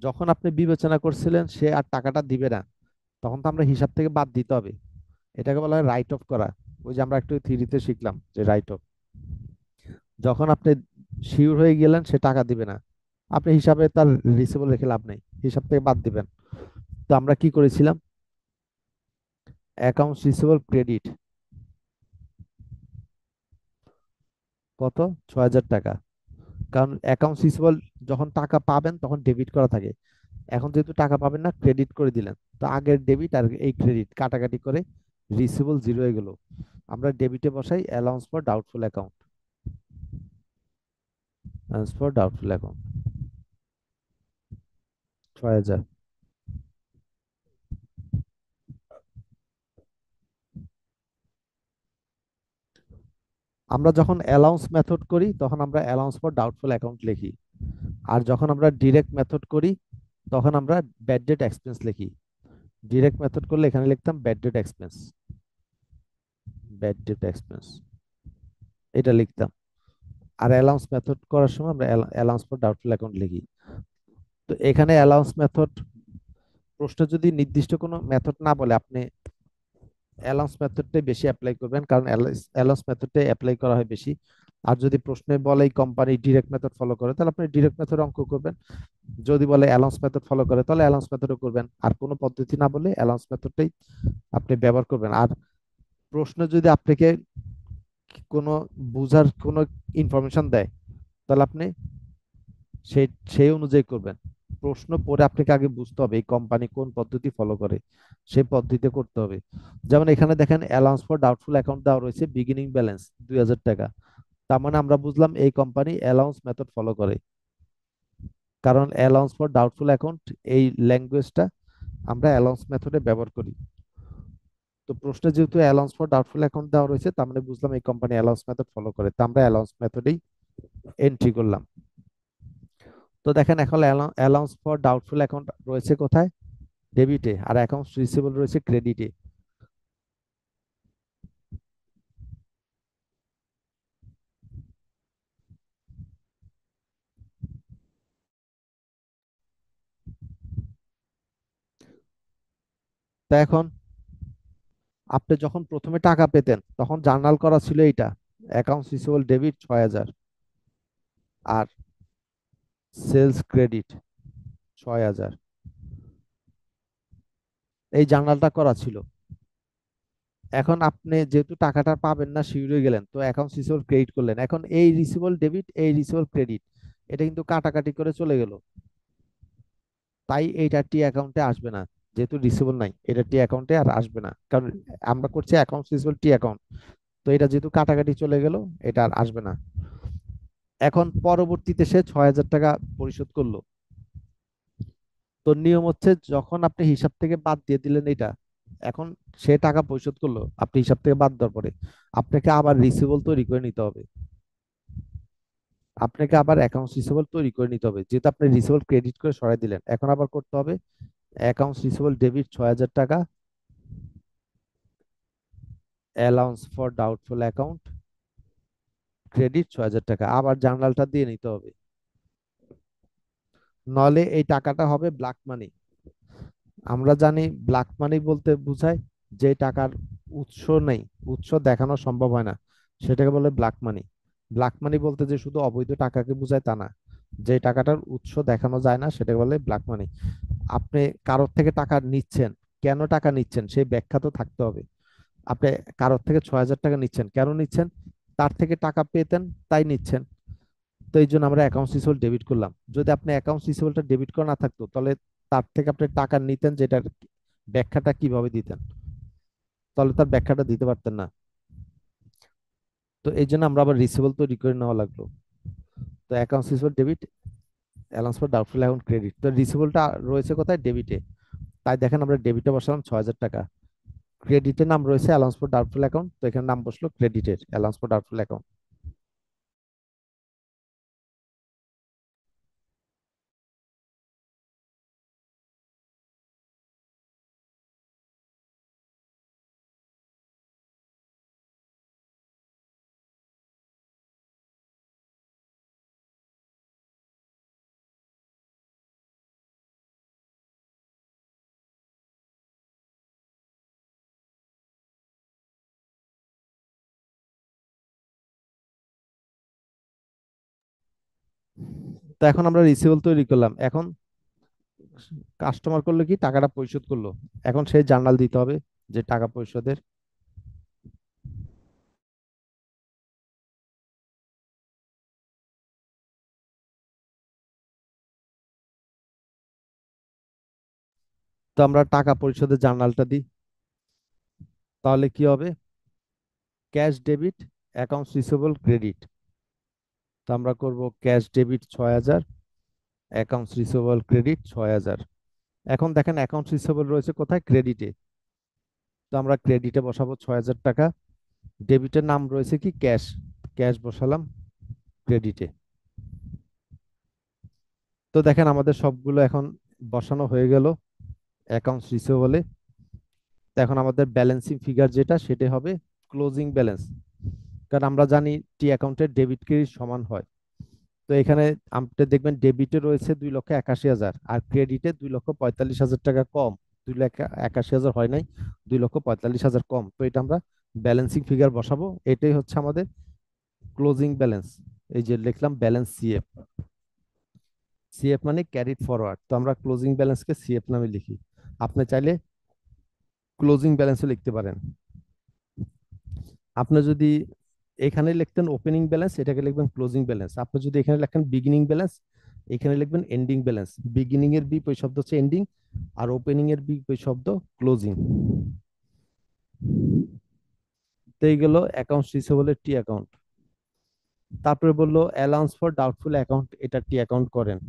যখন আপনি বিবেচনা করছিলেন সে আর টাকাটা দিবে না, তখন তো আমরা হিসাব থেকে বাদ দিতে হবে। এটাকে বলা হয় রাইট অফ করা। ওই যে আমরা একটু থিওরিতে শিখলাম যে রাইট অফ। যখন আপনি শিওর হয়ে গেলেন সে টাকা দিবে না, আপনি হিসাবে তার রিসিভেবল রেখে লাভ নেই, হিসাব থেকে বাদ দিবেন। তো আমরা কি করেছিলাম? অ্যাকাউন্টস রিসিভেবল ক্রেডিট কত? 6,000 টাকা। কারণ অ্যাকাউন্টস রিসিভেবল যখন টাকা পাবেন তখন ডেবিট করা থাকে। এখন যেহেতু টাকা পাবেন না, ক্রেডিট করে দিলেন, তো আগের ডেবিট আর এই ক্রেডিট কাটাকাটি করে রিসিভেবল জিরো হয়ে গেল। আমরা ডেবিটে বসাই allowance for doubtful account, allowance for doubtful account 6,000। আমরা যখন অ্যালাউন্স মেথড করি তখন আমরা অ্যালাউন্স ফর ডাউটফুল অ্যাকাউন্ট লিখি। আর যখন আমরা ডিরেক্ট মেথড করি তখন আমরা ব্যাড ডেট এক্সপেন্স লিখি। ডিরেক্ট মেথড করলে এখানে লিখতাম bad debt expense, bad debt expense এটা লিখতাম। আর অ্যালাউন্স মেথড করার সময় আমরা অ্যালাউন্স ফর ডাউটফুল অ্যাকাউন্ট লিখি। তো এখানে অ্যালাউন্স মেথড, প্রশ্নে যদি নির্দিষ্ট কোনো মেথড না বলে, আপনি অ্যালাউন্স মেথডটাই বেশি অ্যাপ্লাই করবেন, কারণ অ্যালাউন্স মেথডটাই অ্যাপ্লাই করা হয় বেশি। আর যদি প্রশ্নে বলে এই কোম্পানি ডিরেক্ট মেথড ফলো করে, তাহলে আপনি ডিরেক্ট মেথড অঙ্ক করবেন। যদি বলে অ্যালাউন্স মেথড ফলো করে, তাহলে অ্যালাউন্স মেথডও করবেন। আর কোনো পদ্ধতি না বলে অ্যালাউন্স মেথডটাই আপনি ব্যবহার করবেন। আর প্রশ্ন যদি আপনাকে কোনো বুঝার কোনো ইনফরমেশন দেয়, তাহলে আপনি সেই সেই অনুযায়ী করবেন। প্রশ্ন পড়ে আপনাকে আগে বুঝতে হবে এই কোম্পানি কোন পদ্ধতি ফলো করে, সেই পদ্ধতিতে করতে হবে। যেমন এখানে দেখেন অ্যালাউন্স ফর ডাউটফুল অ্যাকাউন্ট দেওয়া রয়েছে, বিগিনিং ব্যালেন্স 2,000 টাকা। তার মানে আমরা বুঝলাম এই কোম্পানি অ্যালাউন্স মেথড ফলো করে, কারণ অ্যালাউন্স ফর ডাউটফুল অ্যাকাউন্ট এই ল্যাঙ্গুয়েজটা আমরা অ্যালাউন্স মেথডে ব্যবহার করি। তো প্রশ্নে যেহেতু অ্যালাউন্স ফর ডাউটফুল অ্যাকাউন্ট দেওয়া রয়েছে, তার মানে বুঝলাম এই কোম্পানি অ্যালাউন্স মেথড ফলো করে, তা আমরা অ্যালাউন্স মেথডেই এন্ট্রি করলাম। তো দেখেন এখন অ্যালাউন্স ফর ডাউটফুল অ্যাকাউন্ট রয়েছে কোথায়? ডেবিটে। আর অ্যাকাউন্টস রিসিভেবল রয়েছে ক্রেডিটে। তা এখন আপনি যখন প্রথমে টাকা পেতেন তখন জার্নাল করা ছিল এইটা, অ্যাকাউন্টস রিসিভেবল ডেবিট 6,000, আর সেলস ক্রেডিট 6,000, এই জার্নালটা করা ছিল। এখন আপনি যেহেতু টাকাটা পাবেন না শিওর হয়ে গেলেন, তো অ্যাকাউন্টস রিসিভেবল ক্রেডিট করলেন। এখন এই রিসিভেবল ডেবিট, এই রিসিভেবল ক্রেডিট, এটা কিন্তু কাটাকাটি করে চলে গেল। তাই এইটা টি অ্যাকাউন্টে আসবে না। যেহেতু রিসিভেবল নাই, এটা টি অ্যাকাউন্টে আর আসবে না, কারণ আমরা করছি অ্যাকাউন্ট রিসিভেবল টি অ্যাকাউন্ট। তো এটা যেহেতু কাটাকাটি চলে গেল, এটা আর আসবে না। এখন পরবর্তীতে সে 6,000 টাকা পরিশোধ করলো। তো নিয়ম হচ্ছে, যখন আপনি হিসাব থেকে বাদ দিয়ে দিলেন এটা, এখন সে টাকা পরিশোধ করলো, আপনি হিসাব থেকে বাদ দেওয়ার পরে আপনাকে আবার রিসিভেবল তৈরি করে নিতে হবে। আপনাকে আবার অ্যাকাউন্টস রিসিভেবল তৈরি করে নিতে হবে, যেহেতু আপনি রিসিভেবল ক্রেডিট করে সরাই দিলেন, এখন আবার করতে হবে অ্যাকাউন্টস রিসিভেবল ডেবিট 6,000 টাকা, allowance for doubtful account credit 6,000 টাকা, আবার জার্নালটা দিয়ে নিতে হবে। নলে এই টাকাটা হবে ব্ল্যাক মানি। আমরা জানি ব্ল্যাক মানি বলতে বোঝায় যে টাকার উৎস নেই, উৎস দেখানো সম্ভব হয় না, সেটাকে বলে ব্ল্যাক মানি। ব্ল্যাক মানি বলতে যে শুধু অবৈধ টাকাকে বোঝায় তা না, যে টাকাটার উৎস দেখানো যায় না সেটাকে বলে ব্ল্যাক মানি। আপনি কারোর থেকে টাকা নিচ্ছেন, কেন টাকা নিচ্ছেন সেই ব্যাখ্যা তো থাকতে হবে। আপনি কারোর থেকে 6,000 টাকা নিচ্ছেন, কেন নিচ্ছেন? তার থেকে টাকা পেতেন, তাই নিচ্ছেন। তো এই জন্য আমরা অ্যাকাউন্টস রিসিভেবল ডেবিট করলাম। যদি আপনি অ্যাকাউন্টস রিসিভেবলটা ডেবিট করা না থাকতো, তাহলে তার থেকে আপনি টাকা নিতেন, যেটার ব্যাখ্যাটা কিভাবে দিতেন? তাহলে তার ব্যাখ্যাটা দিতে পারতেন না। তো এই জন্য আমরা আবার রিসিভেবল তৈরি করে নেওয়া লাগলো। তো accounts receivable debit, allowance for doubtful account credit. তো রিসিভেবলটা রয়েছে কোথায়? ডেবিটে। তাই দেখেন আমরা ডেবিটে বসালাম 6,000 টাকা, ক্রেডিটের নাম রয়েছে অ্যালাউন্স ফর ডাউটফুল অ্যাকাউন্ট, তো এখানে নাম বসলো ক্রেডিটের অ্যালাউন্স ফর ডাউটফুল অ্যাকাউন্ট। তো এখন আমরা রিসিভেবল তৈরি করলাম, এখন কাস্টমার করলো কি, টাকাটা পরিশোধ করলো। এখন সেই জার্নাল দিতে হবে যে টাকা পরিশোধের। তো আমরা টাকা পরিশোধের জার্নালটা দিই, তাহলে কি হবে? Cash debit, accounts receivable credit. তো আমরা করব cash debit 6,000, accounts receivable credit 6,000। এখন দেখেন অ্যাকাউন্টস রিসিভেবল রয়েছে কোথায়? ক্রেডিটে। তো আমরা ক্রেডিটে বসাবো 6,000 টাকা। ডেবিটের নাম রয়েছে কি? ক্যাশ। ক্যাশ বসালাম ক্রেডিটে। তো দেখেন আমাদের সবগুলো এখন বসানো হয়ে গেল অ্যাকাউন্টস রিসিভেবলে। তো এখন আমাদের ব্যালেন্সিং ফিগার যেটা, সেটা হবে ক্লোজিং ব্যালেন্স। কারণ আমরা জানি টি অ্যাকাউন্টের ডেবিট ক্রেডিট সমান হয়। তো এখানে আপনি দেখবেন ডেবিটে রয়েছে 2,81,000, আর ক্রেডিটে 2,45,000 টাকা কম। 2,81,000 হয় নাই, 2,45,000 কম। তো এটা আমরা ব্যালেন্সিং ফিগার বসাবো, এটাই হচ্ছে আমাদের ক্লোজিং ব্যালেন্স। এই যে লিখলাম ব্যালেন্স সিএফ। সিএফ মানে ক্যারিড ফরওয়ার্ড, তো আমরা ক্লোজিং ব্যালেন্সকে সিএফ নামে লিখি। আপনি চাইলে ক্লোজিং ব্যালেন্সও লিখতে পারেন। আপনি যদি এখানে লিখতেন ওপেনিং ব্যালেন্স, এটাকে লিখবেন ক্লোজিং ব্যালেন্স। আপনি যদি এখানে লেখেন বিগিনিং ব্যালেন্স, এখানে লিখবেন এন্ডিং ব্যালেন্স। বিগিনিং এর বিপরীত শব্দ হচ্ছে এন্ডিং, আর ওপেনিং এর বিপরীত শব্দ ক্লোজিং। তো এই গেল অ্যাকাউন্টস রিসিভেবলের টি অ্যাকাউন্ট। তারপরে বললো অ্যালাউন্স ফর ডাউটফুল অ্যাকাউন্ট, এটা টি অ্যাকাউন্ট করেন।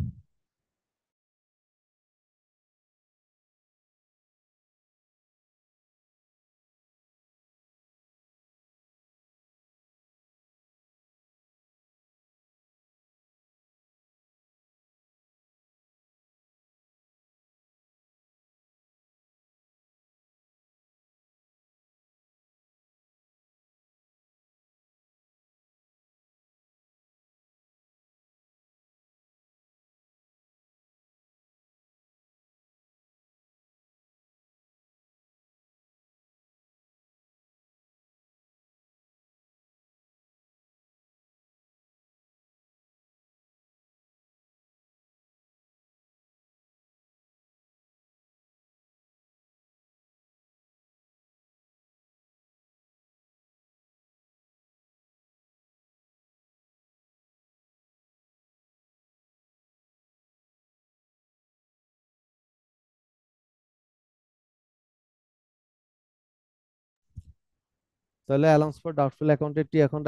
তাহলে অ্যালাউন্স ফর ডাউটফুল অ্যাকাউন্টের টি অ্যাকাউন্ট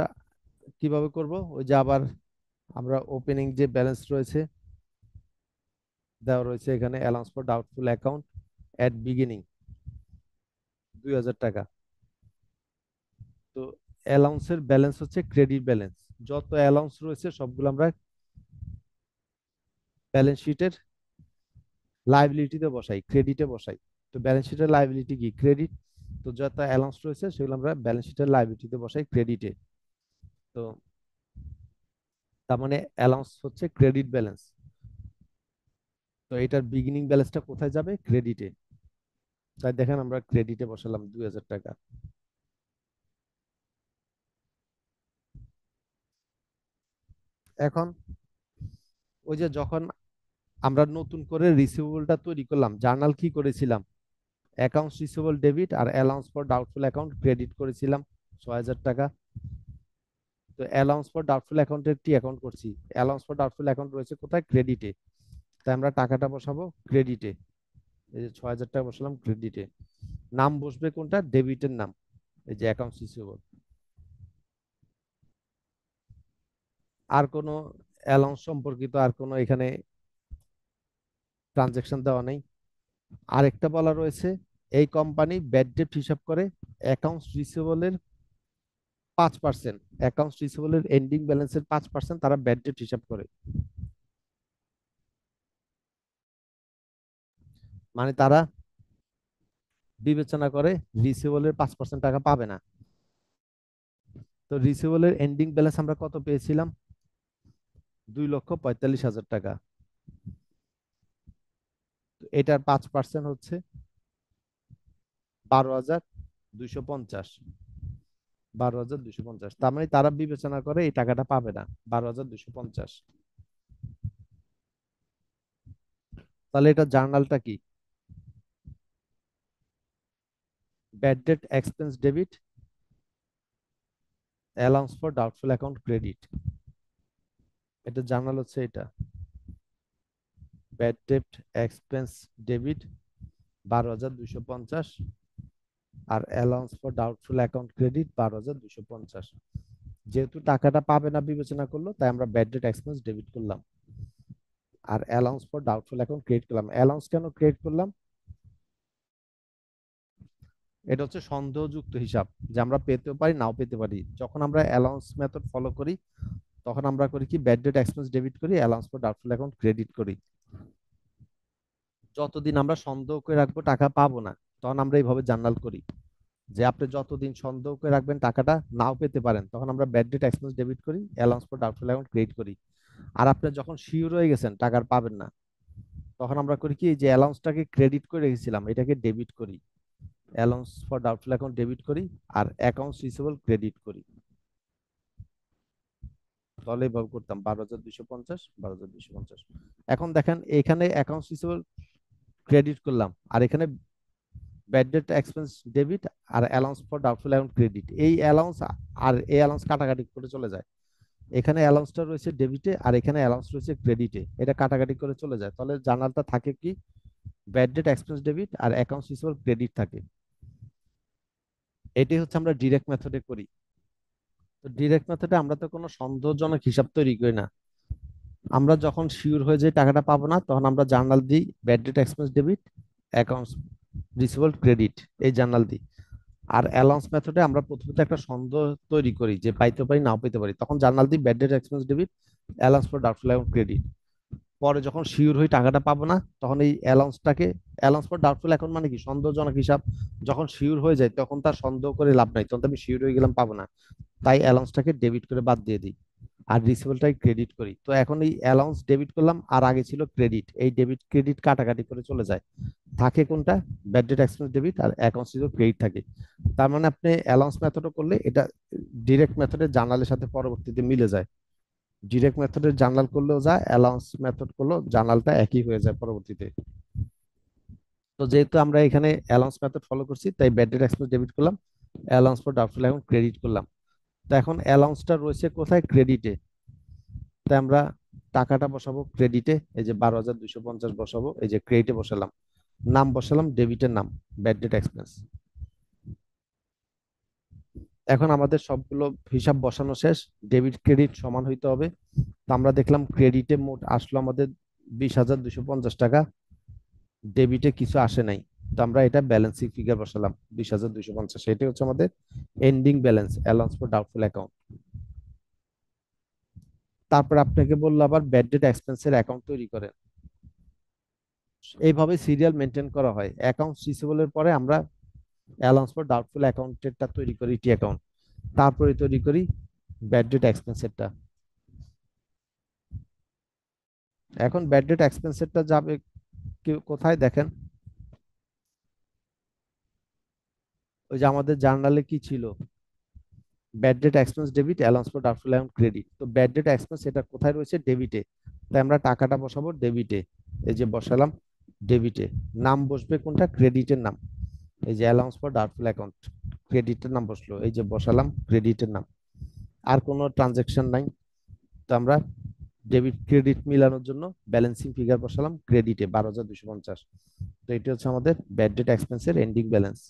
কিভাবে করব? ওই যে আবার আমরা ওপেনিং যে ব্যালেন্স রয়েছে দেওয়া রয়েছে এখানে, allowance for doubtful account at beginning 2000 টাকা। তো অ্যালাউন্সের ব্যালেন্স হচ্ছে ক্রেডিট ব্যালেন্স। যত অ্যালাউন্স রয়েছে সবগুলো আমরা ব্যালেন্স শিটের লাইবিলিটিতে বসাই, ক্রেডিটে বসাই। তো ব্যালেন্স শিটের লাইবিলিটি কি? ক্রেডিট। তো যত অ্যালাউন্স রয়েছে সেগুলো আমরা ব্যালেন্স শিটের লাইবিলিটিতে বসাই ক্রেডিটে। তো তার মানে অ্যালাউন্স হচ্ছে ক্রেডিট ব্যালেন্স। তো এটার বিগিনিং ব্যালেন্সটা কোথায় যাবে? ক্রেডিটে। তাই দেখেন আমরা ক্রেডিটে বসালাম 2000 টাকা। এখন ওই যে যখন আমরা নতুন করে রিসিভেবলটা তৈরি করলাম, জার্নাল কি করেছিলাম? অ্যাকাউন্টস রিসিভেবল ডেবিট আর allowance for doubtful account credit করেছিলাম 6000 টাকা। তো অ্যালাউন্স ফর ডাউটফুল অ্যাকাউন্টের টি অ্যাকাউন্ট করছি। অ্যালাউন্স ফর ডাউটফুল অ্যাকাউন্ট রয়েছে কোথায়? ক্রেডিটে। তাই আমরা টাকাটা বসাবো ক্রেডিটে। এই যে 6000 টাকা বসালাম ক্রেডিটে। নাম বসবে কোনটা? ডেবিটের নাম, এই যে অ্যাকাউন্টস রিসিভেবল। আর কোনো অ্যালাউন্স সম্পর্কিত আর কোনো এখানে ট্রানজেকশন দেওয়া নেই। আরেকটা বলা রয়েছে, এই কোম্পানি ব্যাড ডেট হিসাব করে অ্যাকাউন্টস রিসিভেবলের 5%, অ্যাকাউন্টস রিসিভেবলের এন্ডিং ব্যালেন্সের 5% তারা ব্যাড ডেট হিসাব করে। মানে তারা বিবেচনা করে রিসিভেবলের 5% টাকা পাবে না। তো রিসিভেবলের এন্ডিং ব্যালেন্স আমরা কত পেয়েছিলাম? 2,45,000 টাকা। তো এটার 5% হচ্ছে 12,250। 12,250, তার মানে তারা বিবেচনা করে এই টাকাটা পাবে না, 12,250। তাহলে এটা জার্নালটা কি? Bad debt expense debit, allowance for doubtful account credit. এটা জার্নাল হচ্ছে এটা, ব্যাড ডেট এক্সপেন্স ডেবিট 12,250, আর allowance for doubtful account credit 12,250। যেহেতু টাকাটা পাবে না বিবেচনা করলো, তাই আমরা ব্যাড ডেট এক্সপেন্স ডেবিট করলাম আর allowance for doubtful account create করলাম। অ্যালাউন্স কেন ক্রিয়েট করলাম? এটা হচ্ছে সন্দেহযুক্ত হিসাব, যে আমরা পেতেও পারি নাও পেতে পারি। যখন আমরা অ্যালাউন্স মেথড ফলো করি তখন আমরা করি কি? ব্যাড ডেট এক্সপেন্স ডেবিট করি, allowance for doubtful account credit করি। যতদিন আমরা সন্দেহ করে রাখবো টাকা পাবো না, তখন আমরা এইভাবে জার্নাল করি। যে আপনি যতদিন সন্দেহ করে রাখবেন টাকাটা নাও পেতে পারেন, তখন আমরা ব্যাড ডেট এক্সপেন্স ডেবিট করি, allowance for doubtful account credit করি। আর আপনি যখন শিওর হয়ে গেছেন টাকার পাবেন না, তখন আমরা করি কি? যে অ্যালাউন্সটাকে ক্রেডিট করে রেখেছিলাম এটাকে ডেবিট করি, allowance for doubtful account debit করি আর অ্যাকাউন্টস রিসিভেবল ক্রেডিট করি। তাহলে এইভাবে করতাম 12,250, 12,250। এখন দেখেন এখানে অ্যাকাউন্টস রিসিভেবল ক্রেডিট করলাম, আর এখানে ব্যাড ডেট এক্সপেন্স ডেবিট আর allowance for doubtful account credit. এই অ্যালাউন্স আর এই অ্যালাউন্স কাটাকাটি করে চলে যায়। এখানে অ্যালাউন্সটা রয়েছে ডেবিটে আর এখানে অ্যালাউন্স রয়েছে ক্রেডিটে, এটা কাটাকাটি করে চলে যায়। তাহলে জার্নালটা থাকে কি? ব্যাড ডেট এক্সপেন্স ডেবিট আর অ্যাকাউন্টস রিসিভেবল ক্রেডিট থাকে। এটাই হচ্ছে আমরা ডিরেক্ট মেথডে করি। তো ডিরেক্ট মেথডে আমরা তো কোনো সন্দেহজনক হিসাব তৈরি করি না। আমরা যখন শিওর হয়ে যাই টাকাটা পাবো না, তখন আমরা জার্নাল দিই bad debt expense debit, accounts receivable credit, এই জার্নাল দিই। আর অ্যালাউন্স মেথডে আমরা প্রথমত একটা সন্দেহ তৈরি করি যে পাইতে পারি নাও পেতে পারি, তখন জার্নাল দিই bad debt expense debit, allowance for doubtful account credit. পরে যখন শিওর হই টাকাটা পাবো না, তখন এই অ্যালাউন্সটাকে, অ্যালাউন্স ফর ডাউটফুল অ্যাকাউন্ট মানে কি? সন্দেহজনক হিসাব। যখন শিওর হয়ে যায় তখন তার সন্দেহ করে লাভ নাই, তখন তো আমি শিওর হয়ে গেলাম পাবো না, তাই অ্যালাউন্সটাকে ডেবিট করে বাদ দিয়ে দিই আর রিসিভেবলটাই ক্রেডিট করি। তো এখন এই অ্যালাউন্স ডেবিট করলাম আর আগে ছিল ক্রেডিট, এই ডেবিট ক্রেডিট কাটাকাটি করে চলে যায়। থাকে কোনটা? ব্যাড ডেট এক্সপেন্স ডেবিট আর অ্যাকাউন্টস রিসিভেবল ক্রেডিট থাকে। তার মানে আপনি অ্যালাউন্স মেথডও করলে এটা ডিরেক্ট মেথডের জার্নালের সাথে পরবর্তীতে মিলে যায়। ডিরেক্ট মেথডের জার্নাল করলেও যায়, অ্যালাউন্স মেথড করলেও জার্নালটা একই হয়ে যায় পরবর্তীতে। তো যেহেতু আমরা এখানে অ্যালাউন্স মেথড ফলো করছি, তাই ব্যাড ডেট এক্সপেন্স ডেবিট করলাম, allowance for doubtful account credit করলাম। তো এখন অ্যালাউন্সটা রয়েছে কোথায়? ক্রেডিটে। তাই আমরা টাকাটা বসাবো ক্রেডিটে, এই যে 12,250 বসাবো, এই যে ক্রেডিটে বসালাম। নাম বসালাম ডেবিটের নাম, ব্যাড ডেট এক্সপেন্স। এখন আমাদের সবগুলো হিসাব বসানো শেষ, ডেবিট ক্রেডিট সমান হইতে হবে। তো আমরা দেখলাম ক্রেডিটে মোট আসলো আমাদের 20,250 টাকা, ডেবিটে কিছু আসে নাই। তো আমরা এটা ব্যালেন্সিং ফিগার বসালাম 20,250, এটা হচ্ছে আমাদের ending balance allowance for doubtful account. তারপর আপনাকে বললো আবার ব্যাড ডেট এক্সপেন্সের অ্যাকাউন্ট তৈরি করেন। এইভাবে সিরিয়াল মেনটেন করা হয়। অ্যাকাউন্ট রিসিভেবলের পরে আমরা অ্যালাউন্স ফর ডাউটফুল অ্যাকাউন্টেরটা তৈরি করি, টি অ্যাকাউন্ট। তারপরে তৈরি করি ব্যাড ডেট এক্সপেন্সেরটা। এখন ব্যাড ডেট এক্সপেন্সেরটা যাবে কোথায় দেখেন, ওই যে আমাদের জার্নালে কি ছিল, bad debt expense debit allowance for doubtful account credit. তো ব্যাড ডেট এক্সপেন্স এটা কোথায় রয়েছে, ডেবিটে। তাই আমরা টাকাটা বসাবো ডেবিটে, এই যে বসালাম ডেবিটে। নাম বসবে কোনটা, ক্রেডিটের নাম, এই যে অ্যালাউন্স ফর ডাউটফুল অ্যাকাউন্ট, ক্রেডিটের নাম বসলো, এই যে বসালাম ক্রেডিটের নাম। আর কোনো ট্রানজেকশন নাই। তো আমরা ডেবিট ক্রেডিট মিলানোর জন্য ব্যালেন্সিং ফিগার বসালাম ক্রেডিটে 12,250। তো এটি হচ্ছে আমাদের ব্যাড ডেট এক্সপেন্সের এন্ডিং ব্যালেন্স।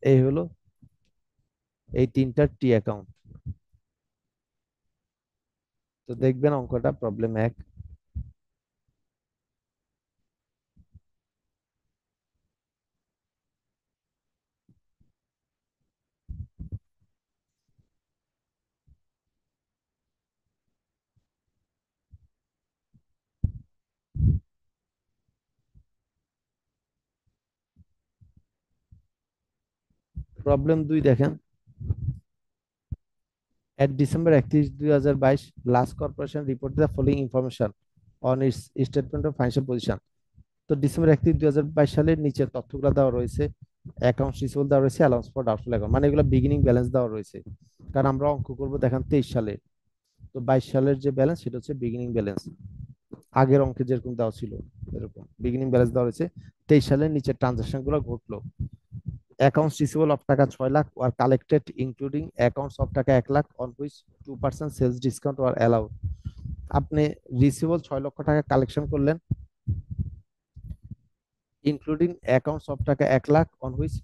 এই হলো এই তিনটা টি অ্যাকাউন্ট। তো দেখবেন অঙ্কটা প্রবলেম 1। প্রবলেম 2 দেখেন, at December 31, 2022, last corporation report the following information on it's statement of financial position. তো December 31, 2022 সালের নিচের তথ্যগুলো দেওয়া রয়েছে, অ্যাকাউন্ট রিসিভেবল দেওয়া রয়েছে, অ্যালাউন্স ফর ডাউটফুল অ্যাকাউন্ট, মানে এগুলো বিগিনিং ব্যালেন্স দেওয়া রয়েছে। কারণ আমরা অঙ্ক করবো দেখেন 23 সালে, তো 22 সালের যে ব্যালেন্স সেটা হচ্ছে বিগিনিং ব্যালেন্স। আগের অঙ্কে যেরকম দেওয়া ছিল এরকম বিগিনিং ব্যালেন্স দেওয়া রয়েছে। 23 সালের নিচের ট্রানজাকশন গুলো ঘটলো। অ্যাকাউন্টস রিসিভেবল অফ টাকা 6 lakh were collected including accounts of টাকা 1 lakh on which 2% sales discount were allowed. আপনি রিসিভেবল 6 লক্ষ টাকা কালেকশন করলেন, ইনক্লুডিং অ্যাকাউন্টস অফ টাকা 1 lakh on which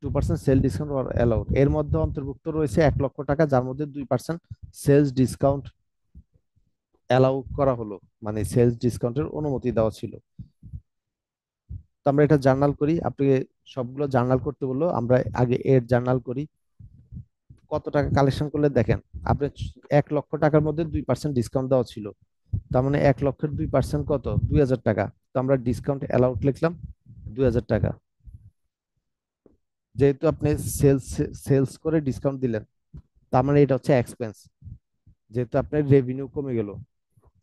2% sale discount were allowed. এর মধ্যে অন্তর্ভুক্ত রয়েছে 1 লক্ষ টাকা যার মধ্যে 2% সেলস ডিসকাউন্ট অ্যালাউ করা হলো, মানে সেলস ডিসকাউন্টের অনুমতি দেওয়া ছিল। তো আমরা এটা জার্নাল করি, আপনি সবগুলো জার্নাল করতে বললো, আমরা আগে এর জার্নাল করি। কত টাকা কালেকশন করলে দেখেন, আপনি 1 লক্ষ টাকার মধ্যে 2% ডিসকাউন্ট দেওয়া ছিল, তার মানে 1 লক্ষের 2% কত, 2,000 টাকা। তো আমরা ডিসকাউন্ট অ্যালাউড লিখলাম 2,000 টাকা। যেহেতু আপনি সেলস সেলস করে ডিসকাউন্ট দিলেন, তার মানে এটা হচ্ছে এক্সপেন্স, যেহেতু আপনার রেভিনিউ কমে গেল।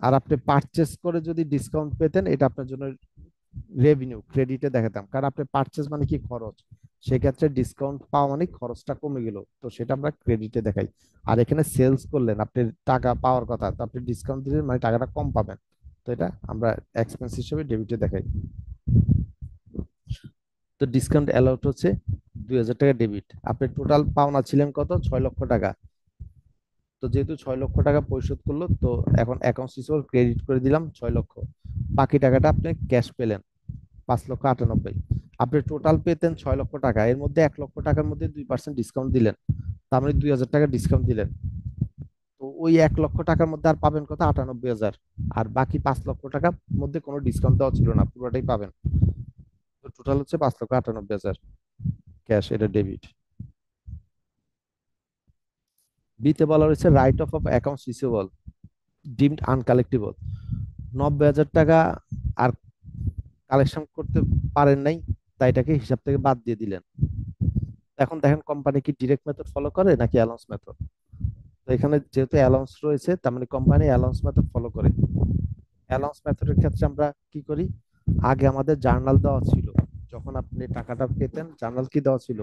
আর আপনি পারচেস করে যদি ডিসকাউন্ট পেতেন, এটা আপনার জন্য রেভিনিউ ক্রেডিটে দেখাতাম, কারণ আপনি পারচেস মানে কি খরচ, সেক্ষেত্রে ডিসকাউন্ট পাওয়া মানে খরচটা কমে গেল, তো সেটা আমরা ক্রেডিটে দেখাই। আর এখানে সেলস করলেন, আপনি টাকা পাওয়ার কথা, তো আপনি ডিসকাউন্ট দিলেন মানে টাকাটা কম পাবেন, তো এটা আমরা এক্সপেন্স হিসেবে ডেবিটে দেখাই। তো ডিসকাউন্ট অ্যালাউড হচ্ছে 2,000 টাকা ডেবিট। আপনি টোটাল পাওনা ছিলেন কত, 6 লক্ষ টাকা। তো যেহেতু 6 লক্ষ টাকা পরিশোধ করলো, তো এখন অ্যাকাউন্টস রিসিভেবল ক্রেডিট করে দিলাম 6 লক্ষ। বাকি টাকাটা আপনি ক্যাশ পেলেন 5,98,000। আপনি টোটাল পেতেন 6 লক্ষ টাকা, এর মধ্যে 1 লক্ষ টাকার মধ্যে 2% ডিসকাউন্ট দিলেন, তার মানে 2,000 টাকা ডিসকাউন্ট দিলেন। তো ওই 1 লক্ষ টাকার মধ্যে আর পাবেন কত, 98,000। আর বাকি 5 লক্ষ টাকার মধ্যে কোনো ডিসকাউন্ট দেওয়া ছিল না, পুরোটাই পাবেন। তো টোটাল হচ্ছে 5,98,000 ক্যাশ, এটা ডেবিট। বিতে বলা হয়েছে right of of accounts receivable deemed uncollectable. 90,000 টাকা আর কালেকশন করতে পারেন নাই, তাই এটাকে হিসাব থেকে বাদ দিয়ে দিলেন। এখন দেখেন কোম্পানি কি ডিরেক্ট মেথড ফলো করে নাকি অ্যালাউন্স মেথড। তো এখানে যেহেতু অ্যালাউন্স রয়েছে, তার মানে কোম্পানি অ্যালাউন্স মেথড ফলো করে। অ্যালাউন্স মেথডের ক্ষেত্রে আমরা কি করি, আগে আমাদের জার্নাল দেওয়া ছিল, যখন আপনি টাকাটা পেতেন জার্নাল কি দেওয়া ছিল,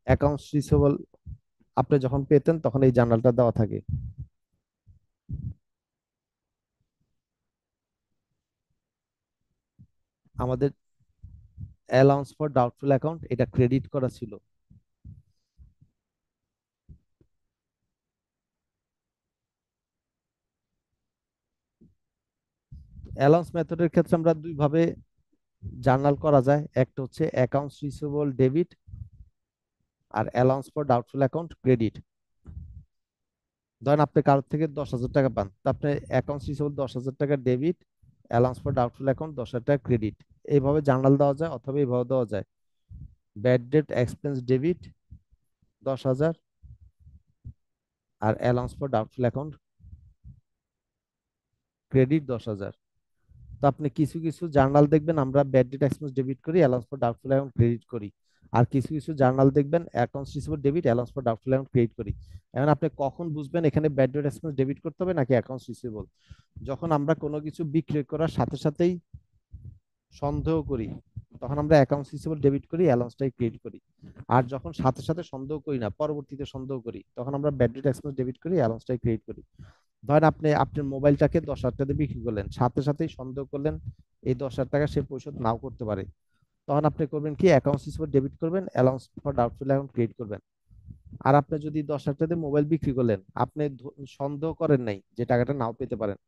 অ্যাকাউন্টস রিসিভেবল আপনি যখন পেতেন তখন এই জার্নালটা দেওয়া থাকে। আমাদের অ্যালাউন্স ফর ডাউটফুল অ্যাকাউন্ট এটা ক্রেডিট করা ছিল। অ্যালাউন্স মেথডের ক্ষেত্রে আমরা দুই ভাবে জার্নাল করা যায়, একটা হচ্ছে অ্যাকাউন্টস রিসিভেবল ডেবিট, আর allowance for doubtful account credit. ধরেন আপনি কারোর থেকে 10,000 টাকা পান, তো আপনি অ্যাকাউন্টস রিসিভেবল 10,000 টাকা debit, allowance for doubtful account 10,000 টাকা ক্রেডিট। এইভাবে জার্নাল দেওয়া যায়, অথবা এইভাবে দেওয়া যায়, ব্যাড ডেট এক্সপেন্স ডেবিট 10,000 আর allowance for doubtful account credit 10,000। তো আপনি কিছু কিছু জার্নাল দেখবেন আমরা ব্যাড ডেট এক্সপেন্স ডেবিট করি, allowance for doubtful account credit করি। আর কিছু কিছু জার্নাল দেখবেন accounts receivable debit, allowance for doubtful account credit করি। এখন আপনি কখন বুঝবেন এখানে ব্যাড ডেট এক্সপেন্স ডেবিট করতে হবে নাকি অ্যাকাউন্টস রিসিভেবল? যখন আমরা কোনো কিছু বিক্রি করার সাথে সাথেই সন্দেহ করি, তখন আমরা অ্যাকাউন্টস রিসিভেবল ডেবিট করি, অ্যালাউন্সটাই ক্রেডিট করি। আর যখন সাথে সাথে সন্দেহ করি না, পরবর্তীতে সন্দেহ করি, তখন আমরা ব্যাড ডেট এক্সপেন্স ডেবিট করি, অ্যালাউন্সটাই ক্রেডিট করি। ধরেন আপনি আপনার মোবাইলটাকে 10,000 টাকা দিয়ে বিক্রি করলেন, সাথে সাথেই সন্দেহ করলেন এই 10,000 টাকা সে পরিশোধ নাও করতে পারে, তখন আপনি করবেন কি, অ্যাকাউন্টস রিসিভেবল ডেবিট করবেন, allowance for doubtful account credit করবেন। আর আপনি যদি 10,000 টাকা দিয়ে মোবাইল বিক্রি করলেন, আপনি সন্দেহ করেন নাই যে টাকাটা নাও পেতে পারেন,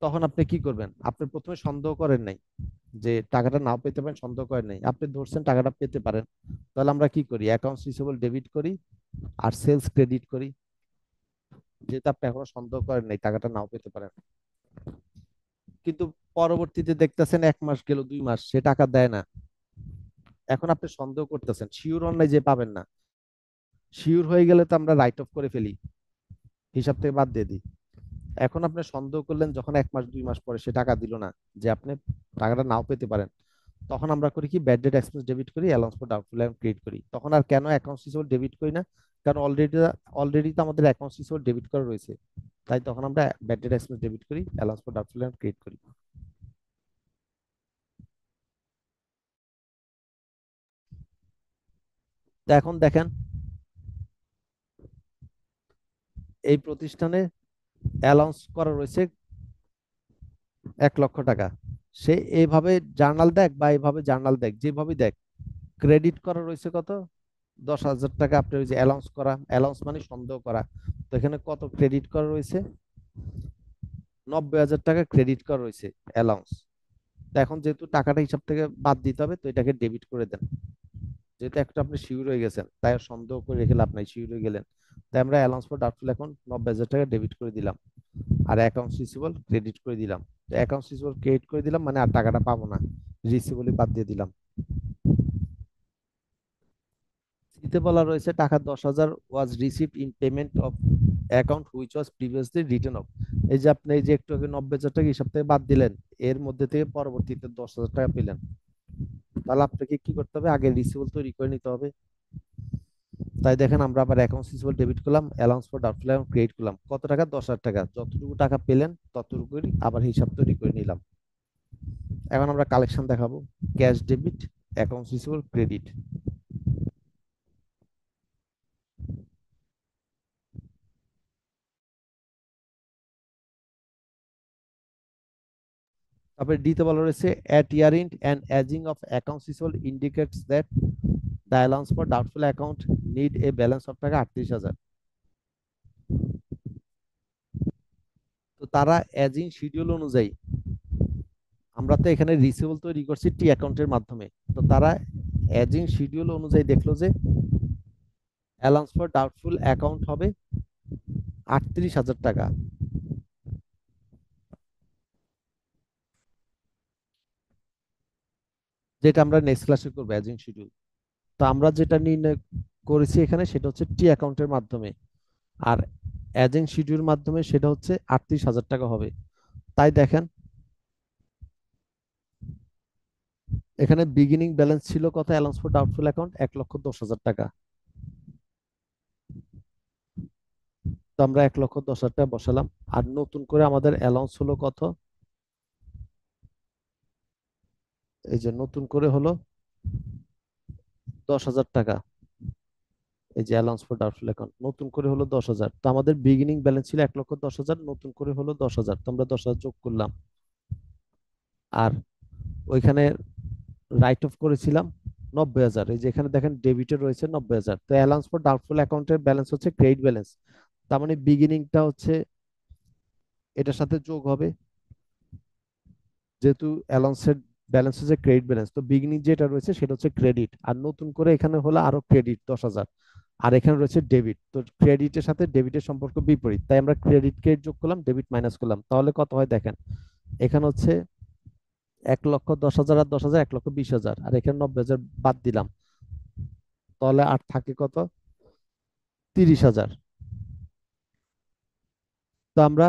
তখন আপনি কি করবেন? আপনি প্রথমে সন্দেহ করেন নাই যে টাকাটা নাও পেতে পারেন, সন্দেহ করেন নাই, আপনি ধরছেন টাকাটা পেতে পারেন। তাহলে আমরা কি করি? অ্যাকাউন্টস রিসিভেবল ডেবিট করি আর সেলস ক্রেডিট করি, যেহেতু আপনি এখনো সন্দেহ করেন নাই টাকাটা নাও পেতে পারেন। কিন্তু পরবর্তীতে দেখতেছেন 1 মাস গেল, 2 মাস, সে টাকা দেয় না। এখন আপনি সন্দেহ করতেছেন, শিওর হন নাই যে পাবেন না। শিওর হয়ে গেলে তো আমরা রাইট অফ করে ফেলি, হিসাব থেকে বাদ দিয়ে দিই। এখন আপনি সন্দেহ করলেন যখন 1 মাস 2 মাস পরে সে টাকা দিল না, যে আপনি টাকাটা নাও পেতে পারেন, তখন আমরা করি কি, ব্যাড ডেট এক্সপেন্স ডেবিট করি, allowance for doubtful account create করি। তখন আর কেন অ্যাকাউন্টস রিসিভেবল ডেবিট করি না? কারণ অলরেডি অলরেডি তো আমাদের অ্যাকাউন্টস রিসিভেবল ডেবিট করা রয়েছে। তাই তখন আমরা ব্যাড ডেট এক্সপেন্স ডেবিট করি, allowance for doubtful account create করি। তো এখন দেখেন, এই প্রতিষ্ঠানে অ্যালাউন্স করা রয়েছে 1 লক্ষ টাকা। সে এইভাবে জার্নাল দেখ বা এইভাবে জার্নাল দেখ, যেভাবে দেখ, ক্রেডিট করা রয়েছে কত? 10,000 টাকা। আপনি ওই যে অ্যালাউন্স করা, অ্যালাউন্স মানে সন্দেহ করা, তো এখানে কত ক্রেডিট করা রয়েছে? 90,000 টাকা ক্রেডিট করা রয়েছে অ্যালাউন্স। তো এখন যেহেতু টাকাটা হিসাব থেকে বাদ দিতে হবে, তো এটাকে ডেবিট করে দেন। যেহেতু একটা আপনি শিওর হয়ে গেছেন, তাই আর সন্দেহ করে রেখে লাভ নাই, শিওর হয়ে গেলেন। তাই আমরা অ্যালাউন্স ফর ডাউটফুল অ্যাকাউন্ট 90,000 টাকা ডেবিট করে দিলাম, আর অ্যাকাউন্টস রিসিভেবল ক্রেডিট করে দিলাম। তো অ্যাকাউন্টস রিসিভেবল ক্রেডিট করে দিলাম মানে আর টাকাটা পাবো না, রিসিভেবলই বাদ দিয়ে দিলাম। সিতে বলা রয়েছে টাকা 10,000 was received in payment of account which was previously written of. এই যে আপনি এই যে একটু আগে 90,000 টাকা হিসাব থেকে বাদ দিলেন, এর মধ্যে থেকে পরবর্তীতে 10,000 টাকা পেলেন, তাহলে আপনাকে কি করতে হবে? আগে রিসিভেবল তৈরি করে নিতে হবে। তাই দেখেন আমরা আবার অ্যাকাউন্ট রিসিভেবল ডেবিট করলাম, allowance for doubtful account create করলাম। কত টাকা? 10,000 টাকা। যতটুকু টাকা পেলেন ততটুকুই আবার হিসাব তৈরি করে নিলাম। এখন আমরা কালেকশন দেখাবো, cash debit, account receivable credit. তারপরে ডিতে বলা রয়েছে at year end and aging of account receivable indicates that the allowance for doubtful account need a balance of টাকা 38,000। তো তারা এজিং শিডিউল অনুযায়ী, আমরা তো এখানে রিসিভেবল তৈরি করছি টি অ্যাকাউন্টের মাধ্যমে, তো তারা এজিং শিডিউল অনুযায়ী দেখলো যে অ্যালাউন্স ফর ডাউটফুল অ্যাকাউন্ট হবে 38,000 টাকা। যেটা আমরা নেক্সট ক্লাসে করবো এজিং শিডিউল। তো আমরা যেটা নির্ণয় করেছি এখানে সেটা হচ্ছে টি অ্যাকাউন্টের মাধ্যমে, আর এজিং শিডিউল মাধ্যমে সেটা হচ্ছে 38,000 টাকা হবে। তাই দেখেন এখানে বিগিনিং ব্যালেন্স ছিল কত? অ্যালাউন্স ফর ডাউটফুল অ্যাকাউন্ট 1,10,000 টাকা। তো আমরা 1,10,000 টাকা বসালাম। আর নতুন করে আমাদের অ্যালাউন্স হলো কত? এই যে নতুন করে হলো 10,000 টাকা। এই যে অ্যালাউন্স ফর ডাউটফুল অ্যাকাউন্ট নতুন করে হলো 10,000। তো আমাদের বিগিনিং ব্যালেন্স ছিল 1,10,000, নতুন করে হলো 10,000, তো আমরা 10,000 যোগ করলাম। আর ওইখানে রাইট অফ করেছিলাম 90,000। এই যে এখানে দেখেন ডেবিটে রয়েছে 90,000। তো অ্যালাউন্স ফর ডাউটফুল অ্যাকাউন্টের ব্যালেন্স হচ্ছে ক্রেডিট ব্যালেন্স। তার মানে বিগিনিংটা হচ্ছে এটার সাথে যোগ হবে, যেহেতু অ্যালাউন্সের ব্যালেন্স হচ্ছে ক্রেডিট ব্যালেন্স। তো বিগিনিং যেটা রয়েছে সেটা হচ্ছে ক্রেডিট, আর নতুন করে এখানে হলো আরো ক্রেডিট 10,000, আর এখানে রয়েছে ডেবিট। তো ক্রেডিটের সাথে ডেবিটের সম্পর্ক বিপরীত, তাই আমরা ক্রেডিট ক্রেডিট যোগ করলাম, ডেবিট মাইনাস করলাম, তাহলে কত হয় দেখেন। এখানে হচ্ছে 1,10,000 আর 10,000, 1,20,000, আর এখানে 90,000 বাদ দিলাম, তাহলে আর থাকে কত, 30,000। তো আমরা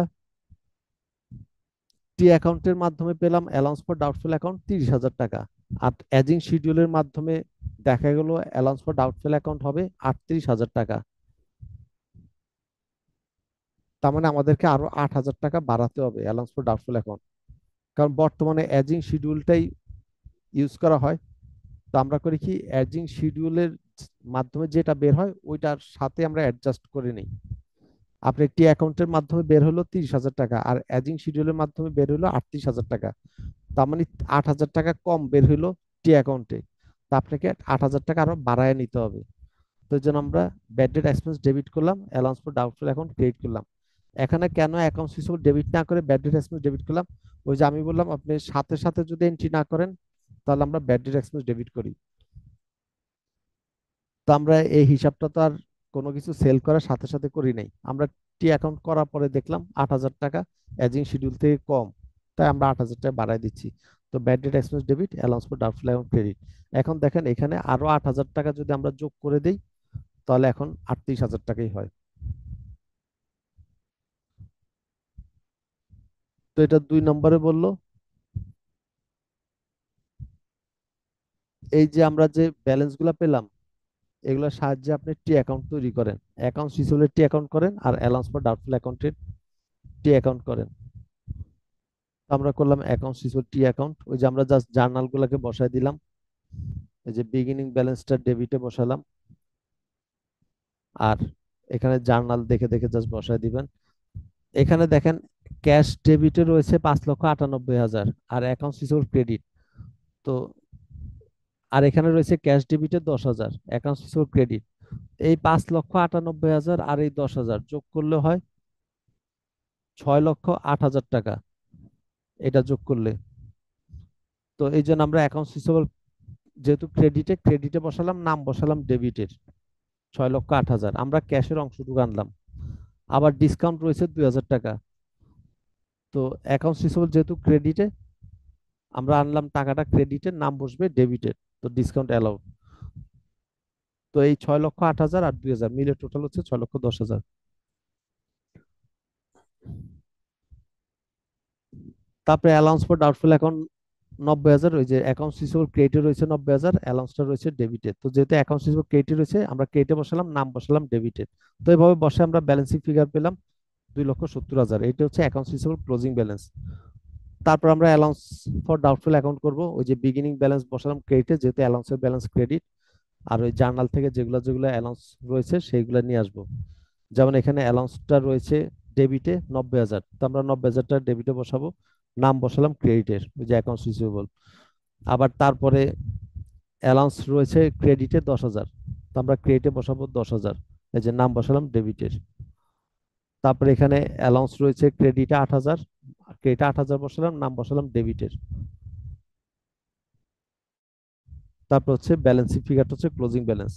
টি অ্যাকাউন্টের মাধ্যমে পেলাম অ্যালাউন্স ফর ডাউটফুল অ্যাকাউন্ট 30,000 টাকা, আর এজিং শিডিউলের মাধ্যমে দেখা গেল অ্যালাউন্স ফর ডাউটফুল অ্যাকাউন্ট হবে 38,000 টাকা। তার মানে আমাদেরকে আরো 8,000 টাকা বাড়াতে হবে অ্যালাউন্স ফর ডাউটফুল অ্যাকাউন্ট, কারণ বর্তমানে এজিং শিডিউলটাই ইউজ করা হয়। তো আমরা করি কি, এজিং শিডিউলের মাধ্যমে যেটা বের হয় ওইটার সাথে আমরা অ্যাডজাস্ট করে নিই। আপনার টি অ্যাকাউন্টের মাধ্যমে বের হলো 30,000 টাকা, আর এজিং শিডিউলের মাধ্যমে বের হলো 38,000 টাকা। তার মানে 8,000 টাকা কম বের হইলো টি অ্যাকাউন্টে। তা আপনাকে 8,000 টাকা আরো বাড়ায় নিতে হবে। তো এই জন্য আমরা ব্যাড ডেট এক্সপেন্স ডেবিট করলাম, allowance for doubtful account credit করলাম। এখানে কেন অ্যাকাউন্টস রিসিভেবল ডেবিট না করে ব্যাড ডেট এক্সপেন্স ডেবিট করলাম, ওই যে আমি বললাম আপনি সাথে সাথে যদি এন্ট্রি না করেন তাহলে আমরা ব্যাড ডেট এক্সপেন্স ডেবিট করি। তো আমরা এই হিসাবটা তো আর কোনো কিছু সেল করার সাথে সাথে করি নাই, আমরা টি অ্যাকাউন্ট করার পরে দেখলাম 8,000 টাকা এজিং শিডিউল থেকে কম, তাই আমরা 8,000 টাকা বাড়ায় দিচ্ছি। তো bad debt expense debit, allowance for doubtful account credit. এখন দেখেন এখানে আরো 8,000 টাকা যদি আমরা যোগ করে দিই তাহলে এখন 38,000 টাকাই হয়। তো এটা 2 নম্বরে বললো। এই যে আমরা যে ব্যালেন্স গুলা পেলাম এগুলোর সাহায্যে আপনি টি অ্যাকাউন্ট তৈরি করেন, অ্যাকাউন্টস রিসিভেবল টি অ্যাকাউন্ট করেন, আর অ্যালাউন্স ফর ডাউটফুল অ্যাকাউন্টের টি অ্যাকাউন্ট করেন। তো আমরা করলাম অ্যাকাউন্টস রিসিভেবল টি অ্যাকাউন্ট, ওই যে আমরা জাস্ট জার্নাল গুলাকে বসাই দিলাম, এই যে বিগিনিং ব্যালেন্সটা ডেবিটে বসালাম, আর এখানে জার্নাল দেখে দেখে জাস্ট বসাই দিবেন। এখানে দেখেন ক্যাশ ডেবিটে রয়েছে 5,98,000, আর অ্যাকাউন্টস রিসিভেবল ক্রেডিট। তো আর এখানে রয়েছে ক্যাশ ডেবিটে 10,000, অ্যাকাউন্টস রিসিভেবল ক্রেডিট। এই 5,98,000 আর এই 10,000 যোগ করলে হয় 6,08,000 টাকা, এটা যোগ করলে। তো এই জন্য আমরা অ্যাকাউন্টস রিসিভেবল যেহেতু ক্রেডিটে ক্রেডিটে বসালাম, নাম বসালাম ডেবিটের 6,08,000, আমরা ক্যাশের অংশটুকু আনলাম। আবার ডিসকাউন্ট রয়েছে 2,000 টাকা। তো অ্যাকাউন্টস রিসিভেবল যেহেতু ক্রেডিটে, আমরা আনলাম টাকাটা ক্রেডিটের, নাম বসবে ডেবিটের, তো ডিসকাউন্ট অ্যালাউড। তো এই 6,08,000 আর 2,000 মিলে টোটাল হচ্ছে 6,10,000। তারপরে অ্যালাউন্স ফর ডাউটফুল অ্যাকাউন্ট 90,000, ওই যে অ্যাকাউন্টস রিসিভেবল ক্রেডিটে রয়েছে 90,000, অ্যালাউন্সটা রয়েছে ডেবিটে। তো যেহেতু অ্যাকাউন্টস রিসিভেবল ক্রেডিটে রয়েছে আমরা ক্রেডিটে বসালাম, নাম বসালাম ডেবিটে। তো এইভাবে বসে আমরা ব্যালেন্সিং ফিগার পেলাম 2,70,000। এটা হচ্ছে অ্যাকাউন্টস রিসিভেবল ক্লোজিং ব্যালেন্স। তারপর আমরা অ্যালাউন্স ফর ডাউটফুল অ্যাকাউন্ট করব, ওই যে বিগিনিং ব্যালেন্স বসালাম ক্রেডিটে, যেহেতু অ্যালাউন্সের ব্যালেন্স ক্রেডিট, আর ওই জার্নাল থেকে যেগুলো যেগুলো অ্যালাউন্স রয়েছে সেইগুলো নিয়ে আসবো। যেমন এখানে অ্যালাউন্সটা রয়েছে ডেবিটে 90,000, তো আমরা 90,000 টাকা ডেবিটে বসাবো, নাম বসালাম ক্রেডিটের, ওই যে অ্যাকাউন্টস রিসিভেবল। আবার তারপরে অ্যালাউন্স রয়েছে ক্রেডিটে 10,000, তো আমরা ক্রেডিটে বসাবো 10,000, এই যে নাম বসালাম ডেবিটের। তারপরে এখানে অ্যালাউন্স রয়েছে ক্রেডিটে 8,000, ক্রেডিটে 8,000 বসালাম, নাম বসালাম ডেবিটের। তারপর হচ্ছে ব্যালেন্সিং ফিগারটা হচ্ছে ক্লোজিং ব্যালেন্স।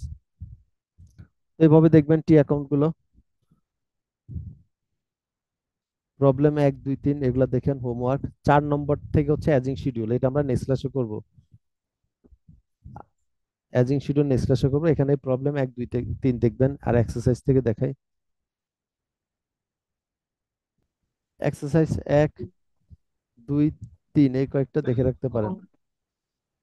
এইভাবে দেখবেন টি অ্যাকাউন্ট গুলো। প্রবলেম 1, 2, 3 এগুলা দেখেন হোমওয়ার্ক। 4 নম্বর থেকে হচ্ছে অ্যাজিং শিডিউল, এটা আমরা নেক্সট ক্লাসে করবো। অ্যাজিং শিডিউল নেক্সট ক্লাসে করবো। এখানে প্রবলেম 1, 2, 3 দেখবেন, আর এক্সারসাইজ থেকে দেখাই। এক্সারসাইজ 1, 2, 3 এই কয়েকটা দেখে রাখতে পারেন।